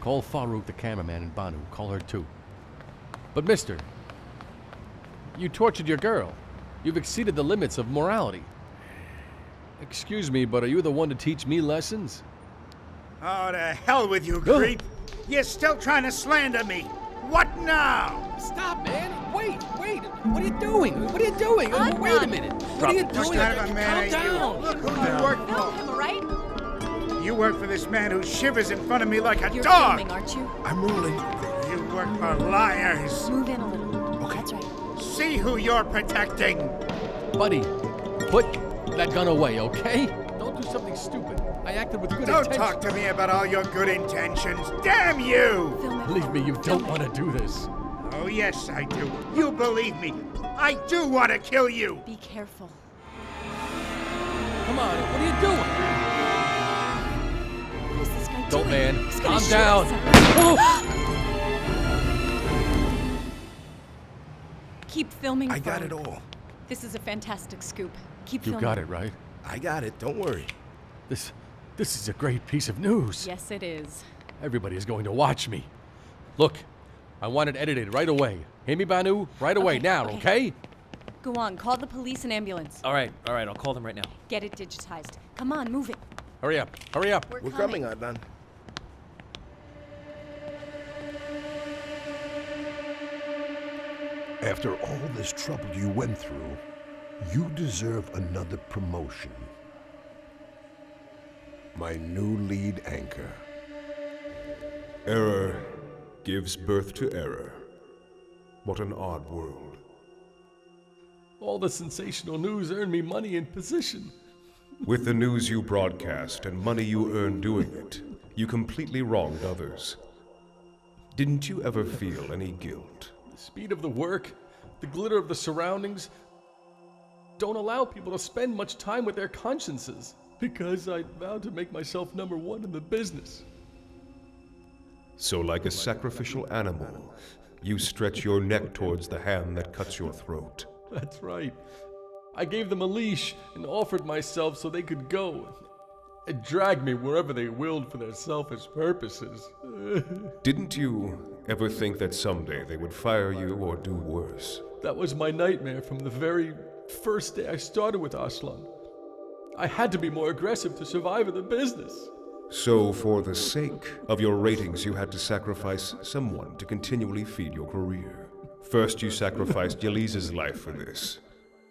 Call Farouk the cameraman and Banu. Call her too. But mister, you tortured your girl. You've exceeded the limits of morality. Excuse me, but are you the one to teach me lessons? Oh, to hell with you, creep! You're still trying to slander me! What now? Stop, man! Wait! What are you doing? What are you doing? Wait a minute! What are you doing? What kind of a man Calm are you? down! Look who you work for! Am I right? You work for this man who shivers in front of me like a You're dog! filming, aren't you? I'm rolling. You work for liars! Move in a little. Okay. That's right. See who you're protecting! Buddy, put that gun away, okay? Don't do something stupid. I acted with good Don't intentions. talk to me about all your good intentions! Damn you! Believe me, you don't want to do this. Oh, yes, I do. You believe me. I do want to kill you! Be careful. Come on, what are you doing? What is this guy Don't, doing? man. He's gonna Calm shoot down. us. Keep filming. I got Fern. it all. This is a fantastic scoop. Keep You filming. got it, right? I got it. Don't worry. This is a great piece of news. Yes, it is. Everybody is going to watch me. Look, I want it edited right away. Hear me, Banu? Right away, now, okay? Go on, call the police and ambulance. All right, I'll call them right now. Get it digitized. Come on, move it. Hurry up, hurry up. We're coming, Adnan. After all this trouble you went through, you deserve another promotion. My new lead anchor. Error gives birth to error. What an odd world. All the sensational news earned me money and position. With the news you broadcast and money you earn doing it, you completely wronged others. Didn't you ever feel any guilt? The speed of the work, the glitter of the surroundings, don't allow people to spend much time with their consciences because I vowed to make myself #1 in the business. So like a sacrificial animal, you stretch your neck towards the hand that cuts your throat. That's right. I gave them a leash and offered myself so they could go and drag me wherever they willed for their selfish purposes. Didn't you ever think that someday they would fire you or do worse? That was my nightmare from the very first day I started with Aslan. I had to be more aggressive to survive in the business. So for the sake of your ratings, you had to sacrifice someone to continually feed your career. First you sacrificed Yeliza's life for this.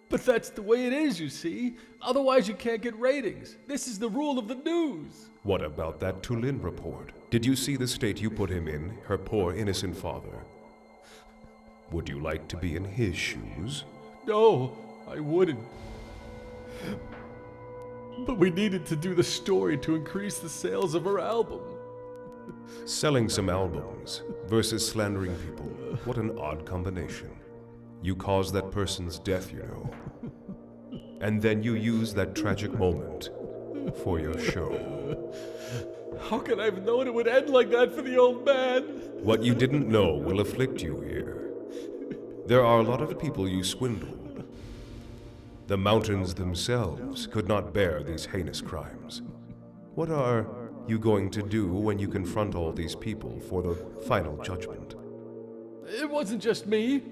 But that's the way it is, you see. Otherwise you can't get ratings. This is the rule of the news. What about that Tulin report? Did you see the state you put him in, her poor innocent father? Would you like to be in his shoes? No, I wouldn't. But we needed to do the story to increase the sales of her album. Selling some albums versus slandering people. What an odd combination. You caused that person's death, you know. And then you use that tragic moment for your show. How could I have known it would end like that for the old man? What you didn't know will afflict you here. There are a lot of people you swindled. The mountains themselves could not bear these heinous crimes. What are you going to do when you confront all these people for the final judgment? It wasn't just me.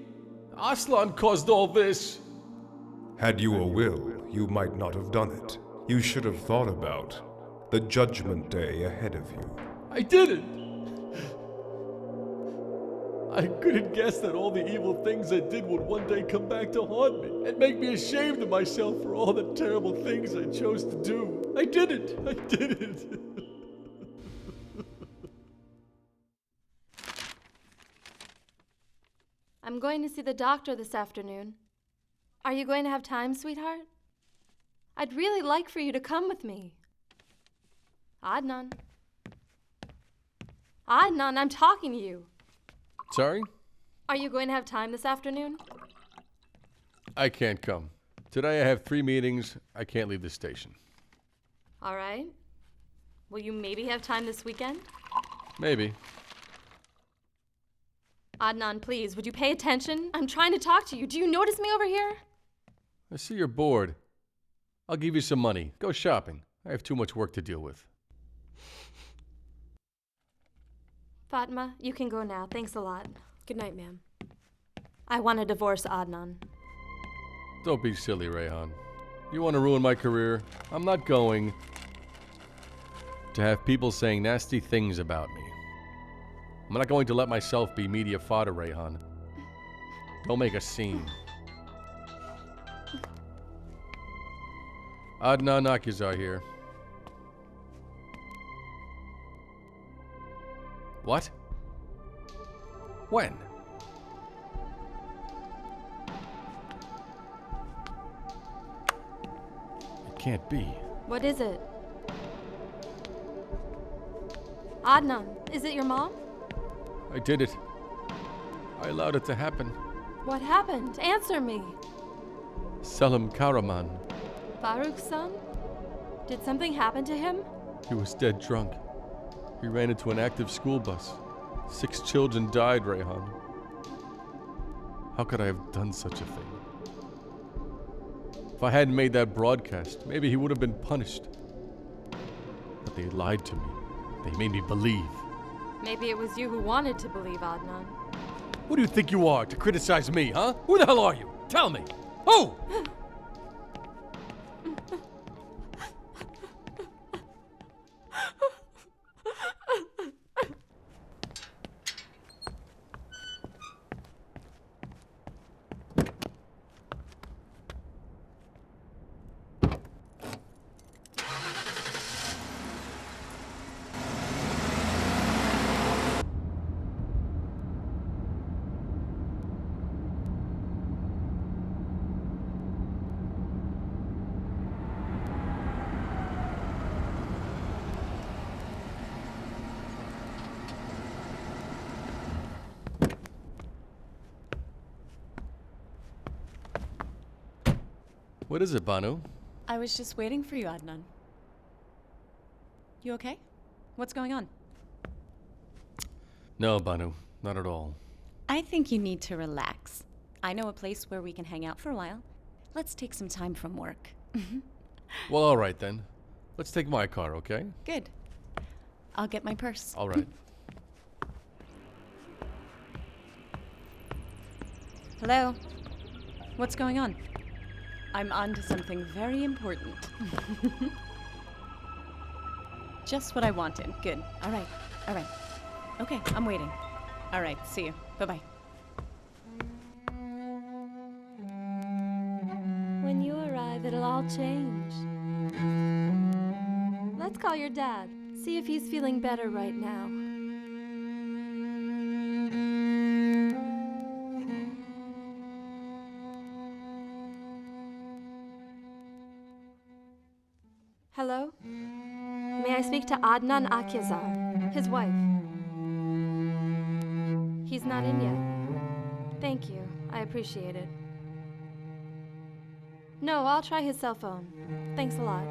Aslan caused all this. Had you a will, you might not have done it. You should have thought about the judgment day ahead of you. I didn't. I couldn't guess that all the evil things I did would one day come back to haunt me and make me ashamed of myself for all the terrible things I chose to do. I didn't. I'm going to see the doctor this afternoon. Are you going to have time, sweetheart? I'd really like for you to come with me. Adnan. Adnan, I'm talking to you. Sorry? Are you going to have time this afternoon? I can't come. Today I have 3 meetings. I can't leave the station. All right. Will you maybe have time this weekend? Maybe. Adnan, please, would you pay attention? I'm trying to talk to you. Do you notice me over here? I see you're bored. I'll give you some money. Go shopping. I have too much work to deal with. Fatma, you can go now. Thanks a lot. Good night, ma'am. I want to divorce Adnan. Don't be silly, Rayhan. You want to ruin my career? I'm not going to have people saying nasty things about me. I'm not going to let myself be media fodder, Rayhan. Don't make a scene. Adnan Akizar here. What? When? It can't be. What is it? Adnan, is it your mom? I did it. I allowed it to happen. What happened? Answer me. Selim Karaman. Farouk's son? Did something happen to him? He was dead drunk. He ran into an active school bus. 6 children died, Rayhan. How could I have done such a thing? If I hadn't made that broadcast, maybe he would have been punished. But they lied to me. They made me believe. Maybe it was you who wanted to believe, Adnan. Who do you think you are to criticize me, huh? Who the hell are you? Tell me. Who? What is it, Banu? I was just waiting for you, Adnan. You okay? What's going on? No, Banu, not at all. I think you need to relax. I know a place where we can hang out for a while. Let's take some time from work. Well, all right then. Let's take my car, okay? Good. I'll get my purse. All right. Hello? What's going on? I'm on to something very important. Just what I wanted. Good. All right. All right. Okay, I'm waiting. All right, see you. Bye-bye. When you arrive, it'll all change. Let's call your dad. See if he's feeling better right now. Hello? May I speak to Adnan Akizar, his wife? He's not in yet. Thank you. I appreciate it. No, I'll try his cell phone. Thanks a lot.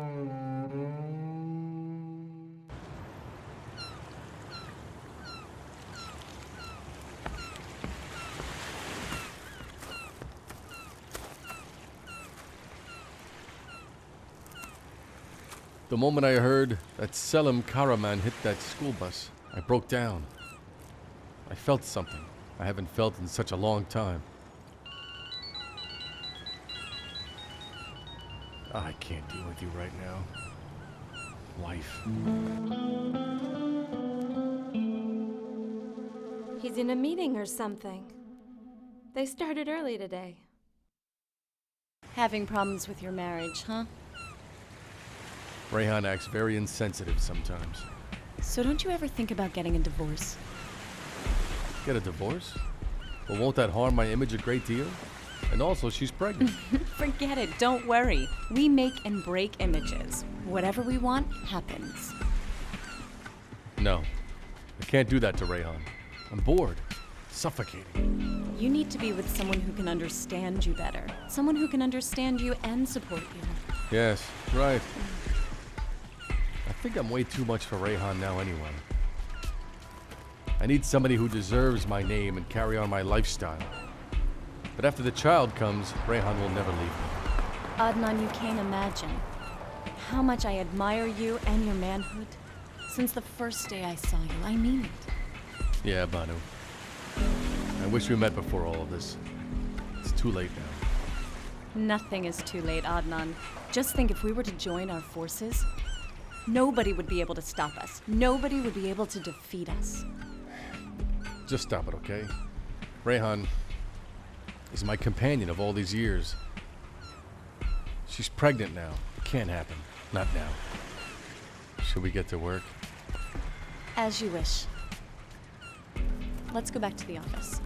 The moment I heard that Selim Karaman hit that school bus, I broke down. I felt something I haven't felt in such a long time. I can't deal with you right now. Life. He's in a meeting or something. They started early today. Having problems with your marriage, huh? Rayhan acts very insensitive sometimes. So don't you ever think about getting a divorce? Get a divorce? Well, won't that harm my image a great deal? And also, she's pregnant. Forget it. Don't worry. We make and break images. Whatever we want happens. No. I can't do that to Rayhan. I'm bored. Suffocating. You need to be with someone who can understand you better. Someone who can understand you and support you. Yes, right. I think I'm way too much for Rayhan now anyway. I need somebody who deserves my name and carry on my lifestyle. But after the child comes, Rayhan will never leave me. Adnan, you can't imagine how much I admire you and your manhood. Since the first day I saw you, I mean it. Yeah, Banu. I wish we met before all of this. too late now. Nothing is too late, Adnan. Just think, if we were to join our forces, nobody would be able to stop us. Nobody would be able to defeat us. Just stop it, okay? Rayhan is my companion of all these years. She's pregnant now. Can't happen. Not now. Should we get to work? As you wish. Let's go back to the office.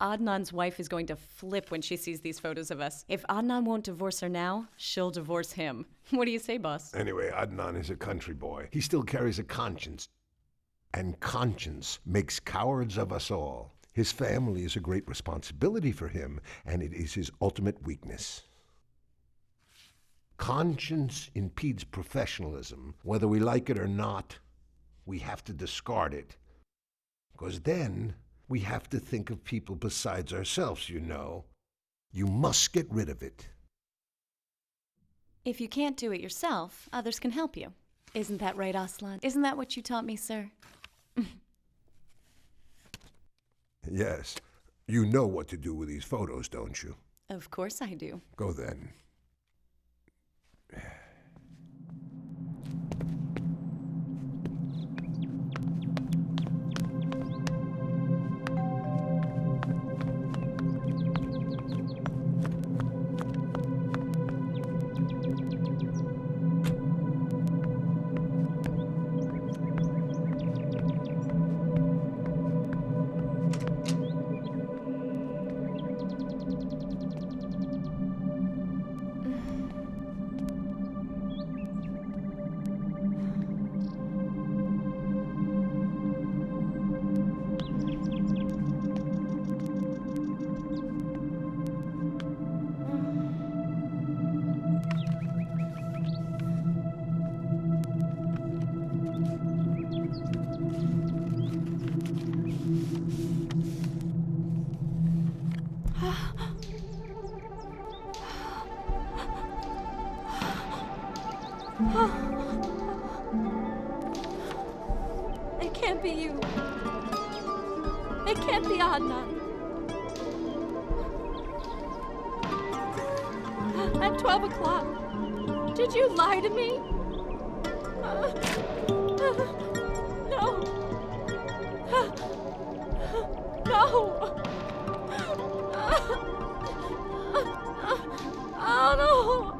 Adnan's wife is going to flip when she sees these photos of us. If Adnan won't divorce her now, she'll divorce him. What do you say, boss? Anyway, Adnan is a country boy. He still carries a conscience. And conscience makes cowards of us all. His family is a great responsibility for him, and it is his ultimate weakness. Conscience impedes professionalism. Whether we like it or not, we have to discard it. Because then we have to think of people besides ourselves, you know. You must get rid of it. If you can't do it yourself, others can help you. Isn't that right, Aslan? Isn't that what you taught me, sir? Yes. You know what to do with these photos, don't you? Of course I do. Go then. It can't be you. It can't be Adnan. At 12 o'clock. Did you lie to me? No. No. Oh, no.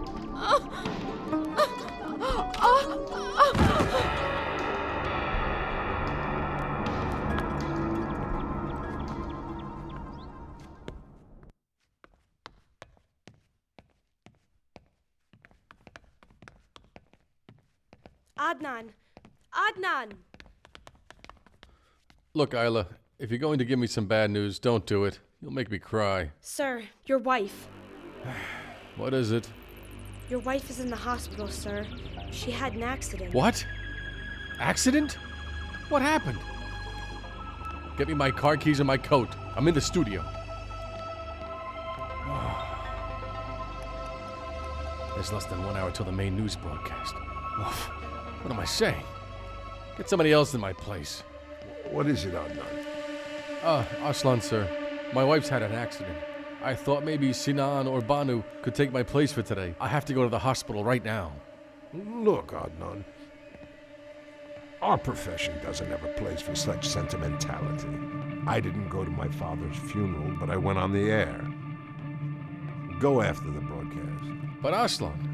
Adnan! Adnan! Look, Isla, if you're going to give me some bad news, don't do it. You'll make me cry. Sir, your wife. What is it? Your wife is in the hospital, sir. She had an accident. What? Accident? What happened? Get me my car keys and my coat. I'm in the studio. There's less than 1 hour till the main news broadcast. Oof. What am I saying? Get somebody else in my place. What is it, Adnan? Aslan, sir. My wife's had an accident. I thought maybe Sinan or Banu could take my place for today. I have to go to the hospital right now. Look, Adnan. Our profession doesn't have a place for such sentimentality. I didn't go to my father's funeral, but I went on the air. Go after the broadcast. But Aslan...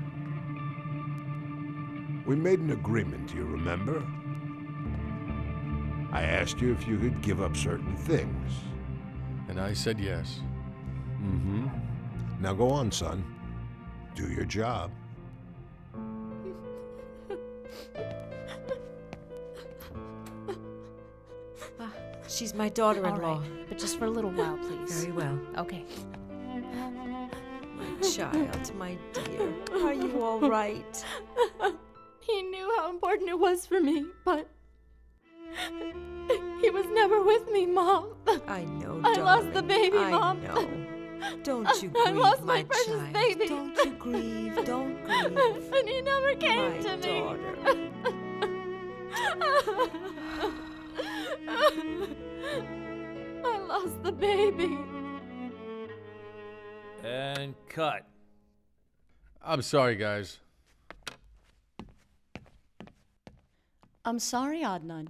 We made an agreement, do you remember? I asked you if you could give up certain things. And I said yes. Mm-hmm. Now go on, son. Do your job. She's my daughter-in-law. All right, but just for a little while, please. Very well. Okay. My child, my dear. Are you all right? He knew how important it was for me, but he was never with me, Mom. I know, I darling. lost the baby, Mom. I know. Don't you I grieve, lost my my precious child. baby. Don't you grieve. Don't grieve. And he never came My to daughter. me. I lost the baby. And cut. I'm sorry, guys. I'm sorry, Adnan.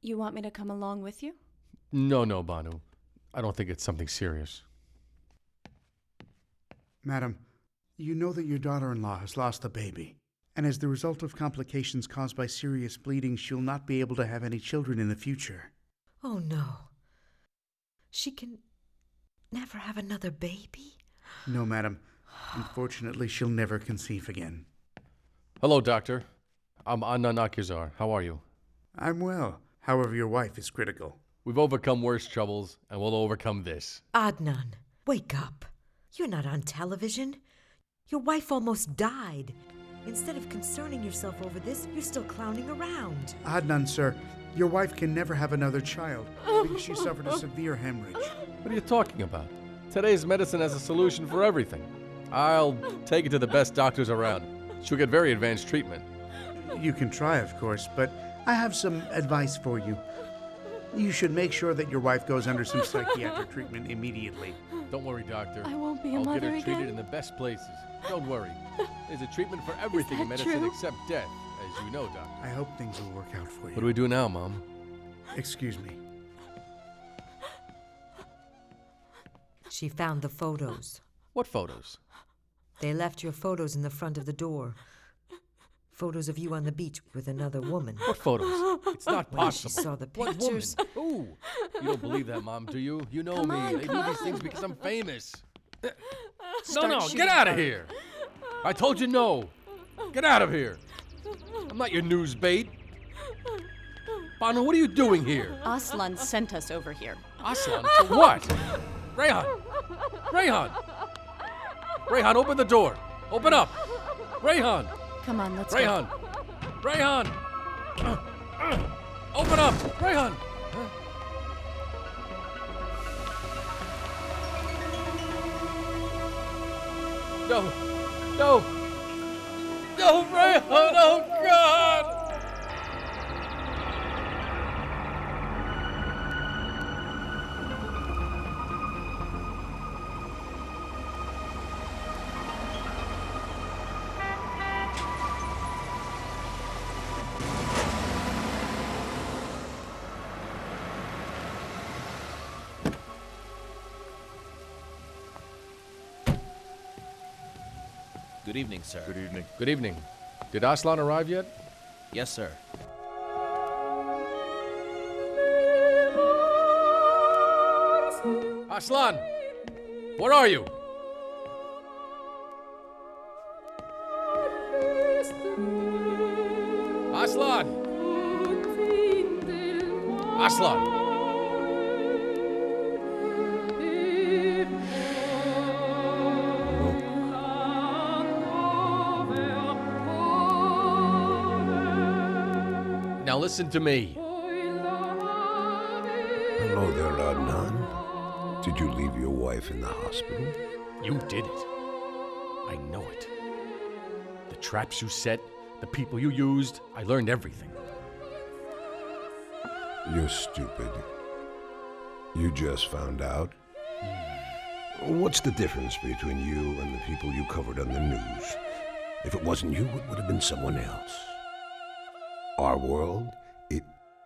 You want me to come along with you? No, Banu. I don't think it's something serious. Madam, you know that your daughter-in-law has lost a baby, and as the result of complications caused by serious bleeding, she'll not be able to have any children in the future. Oh, no. She can never have another baby? No, madam. Unfortunately, she'll never conceive again. Hello, doctor. I'm Adnan Akizar. How are you? I'm well. However, your wife is critical. We've overcome worse troubles, and we'll overcome this. Adnan, wake up. You're not on television. Your wife almost died. Instead of concerning yourself over this, you're still clowning around. Adnan, sir, your wife can never have another child because she suffered a severe hemorrhage. What are you talking about? Today's medicine has a solution for everything. I'll take it to the best doctors around. She'll get very advanced treatment. You can try, of course, but I have some advice for you. You should make sure that your wife goes under some psychiatric treatment immediately. Don't worry, doctor. I won't be a I'll mother get her treated again. in the best places. Don't worry. There's a treatment for everything in that medicine true? except death, as you know, doctor. I hope things will work out for you. What do we do now, Mom? Excuse me. She found the photos. What photos? They left your photos in the front of the door. Photos of you on the beach with another woman. What photos? It's not When she possible. saw the What woman? pictures. Who? You don't believe that, Mom, do you? You know Come me. on, They come do these on. things because I'm famous. Start No, shooting get out of her. here. I told you no. Get out of here. I'm not your news bait. Banu, what are you doing here? Aslan sent us over here. Aslan? For what? Rayhan! Rayhan, open the door. Open up. Rayhan! Come on, let's Rayhan! Rayhan! Open up! Rayhan! No! Rayhan! Oh, God! Good evening, sir. Good evening. Good evening. Did Aslan arrive yet? Yes, sir. Aslan! Where are you? Aslan! Aslan! Now listen to me. Hello there, Adnan. Did you leave your wife in the hospital? You did it. I know it. The traps you set, the people you used, I learned everything. You're stupid. You just found out. What's the difference between you and the people you covered on the news? If it wasn't you, it would have been someone else. Our world, it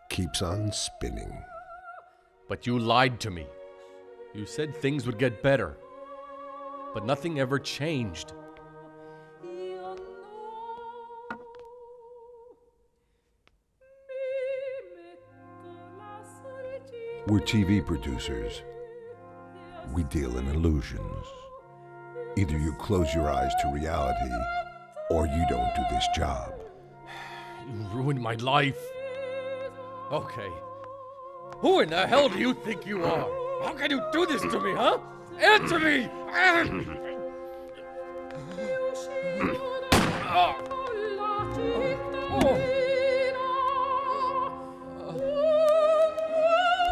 keeps on spinning. But you lied to me. You said things would get better. But nothing ever changed. We're TV producers. We deal in illusions. Either you close your eyes to reality, or you don't do this job. You ruined my life. Okay. Who in the hell do you think you are? How can you do this to me, huh? Answer me!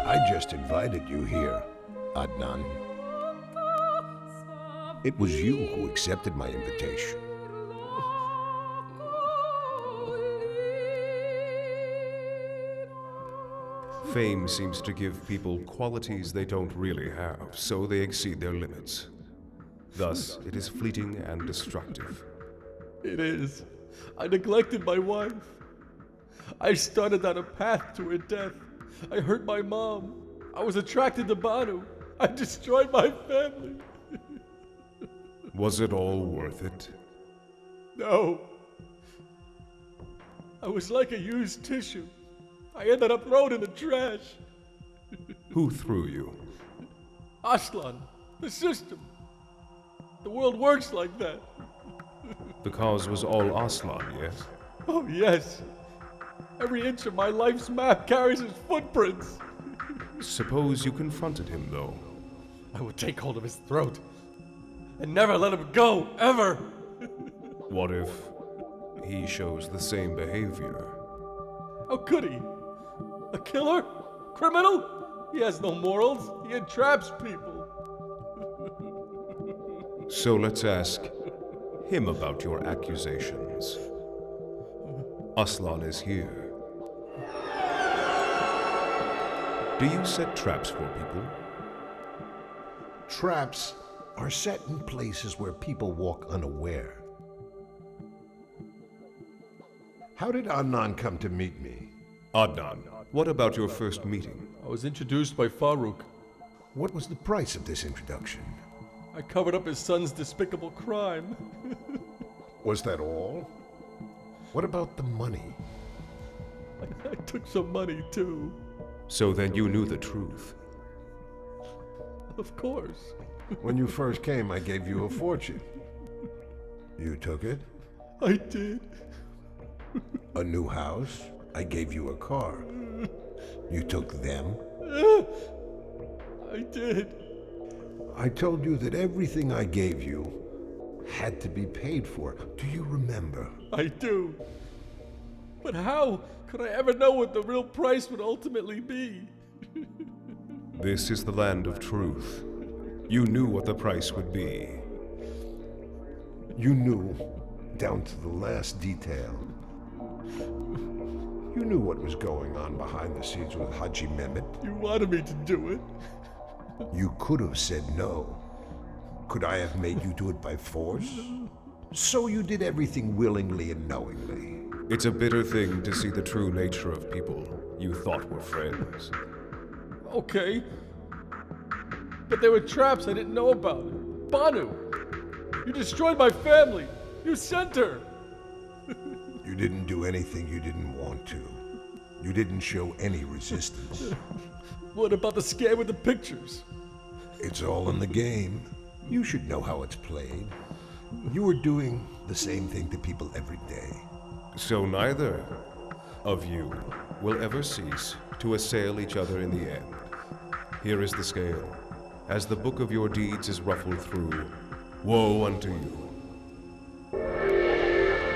I just invited you here, Adnan. It was you who accepted my invitation. Fame seems to give people qualities they don't really have, so they exceed their limits. Thus, it is fleeting and destructive. It is. I neglected my wife. I started down a path to her death. I hurt my mom. I was attracted to Banu. I destroyed my family. Was it all worth it? No. I was like a used tissue. I ended up thrown in the trash. Who threw you? Aslan, the system. The world works like that. The cause was all Aslan, yes? Oh, yes. Every inch of my life's map carries his footprints. Suppose you confronted him, though. I would take hold of his throat and never let him go, ever. What if he shows the same behavior? How could he? A killer? Criminal? He has no morals. He entraps people. So let's ask him about your accusations. Aslan is here. Do you set traps for people? Traps are set in places where people walk unaware. How did Adnan come to meet me? Adnan, what about your first meeting? I was introduced by Farouk. What was the price of this introduction? I covered up his son's despicable crime. Was that all? What about the money? I took some money, too. So then you knew the truth. Of course. When you first came, I gave you a fortune. You took it? I did. A new house? I gave you a car. You took them? I did. I told you that everything I gave you had to be paid for. Do you remember? I do. But how could I ever know what the real price would ultimately be? This is the land of truth. You knew what the price would be. You knew, down to the last detail. You knew what was going on behind the scenes with Haji Mehmet. You wanted me to do it. You could have said no. Could I have made you do it by force? So you did everything willingly and knowingly. It's a bitter thing to see the true nature of people you thought were friends. Okay. But there were traps I didn't know about. Banu! You destroyed my family! You sent her! You didn't do anything you didn't want to. You didn't show any resistance. What about the scam with the pictures? It's all in the game. You should know how it's played. You were doing the same thing to people every day. So neither of you will ever cease to assail each other in the end. Here is the scale. As the book of your deeds is ruffled through, woe unto you.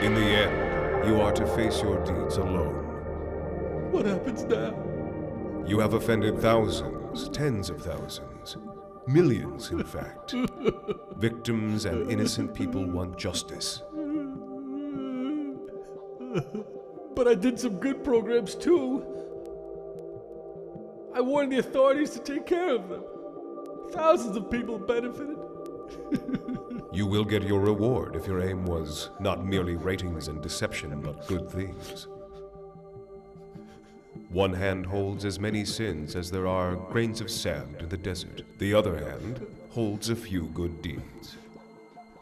In the end, you are to face your deeds alone. What happens now? You have offended thousands, tens of thousands, millions, in fact. Victims and innocent people want justice. But I did some good programs too. I warned the authorities to take care of them. Thousands of people benefited. You will get your reward if your aim was not merely ratings and deception, but good things. One hand holds as many sins as there are grains of sand in the desert. The other hand holds a few good deeds.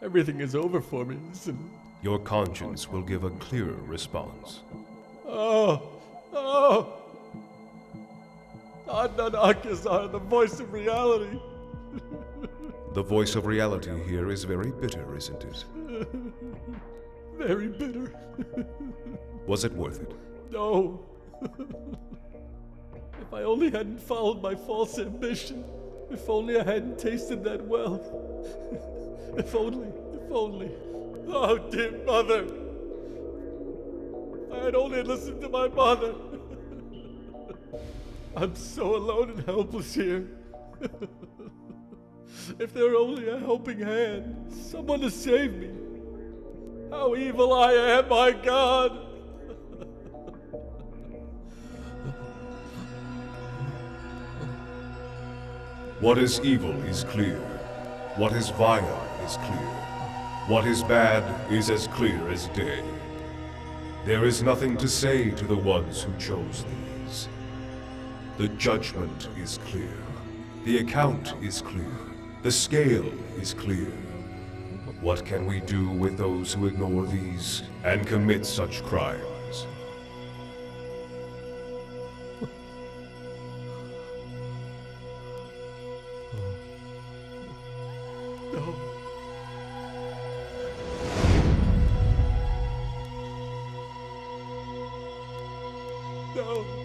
Everything is over for me, listen. Your conscience will give a clearer response. Oh! Adnan Akizar, the voice of reality. The voice of reality here is very bitter, isn't it? Very bitter. Was it worth it? No. If I only hadn't followed my false ambition. If only I hadn't tasted that wealth. If only. Oh, dear mother. I had only listened to my mother. I'm so alone and helpless here. If there were only a helping hand, someone to save me. How evil I am, my God! What is evil is clear. What is vile is clear. What is bad is as clear as day. There is nothing to say to the ones who chose these. The judgment is clear. The account is clear. The scale is clear. What can we do with those who ignore these and commit such crimes? No. No.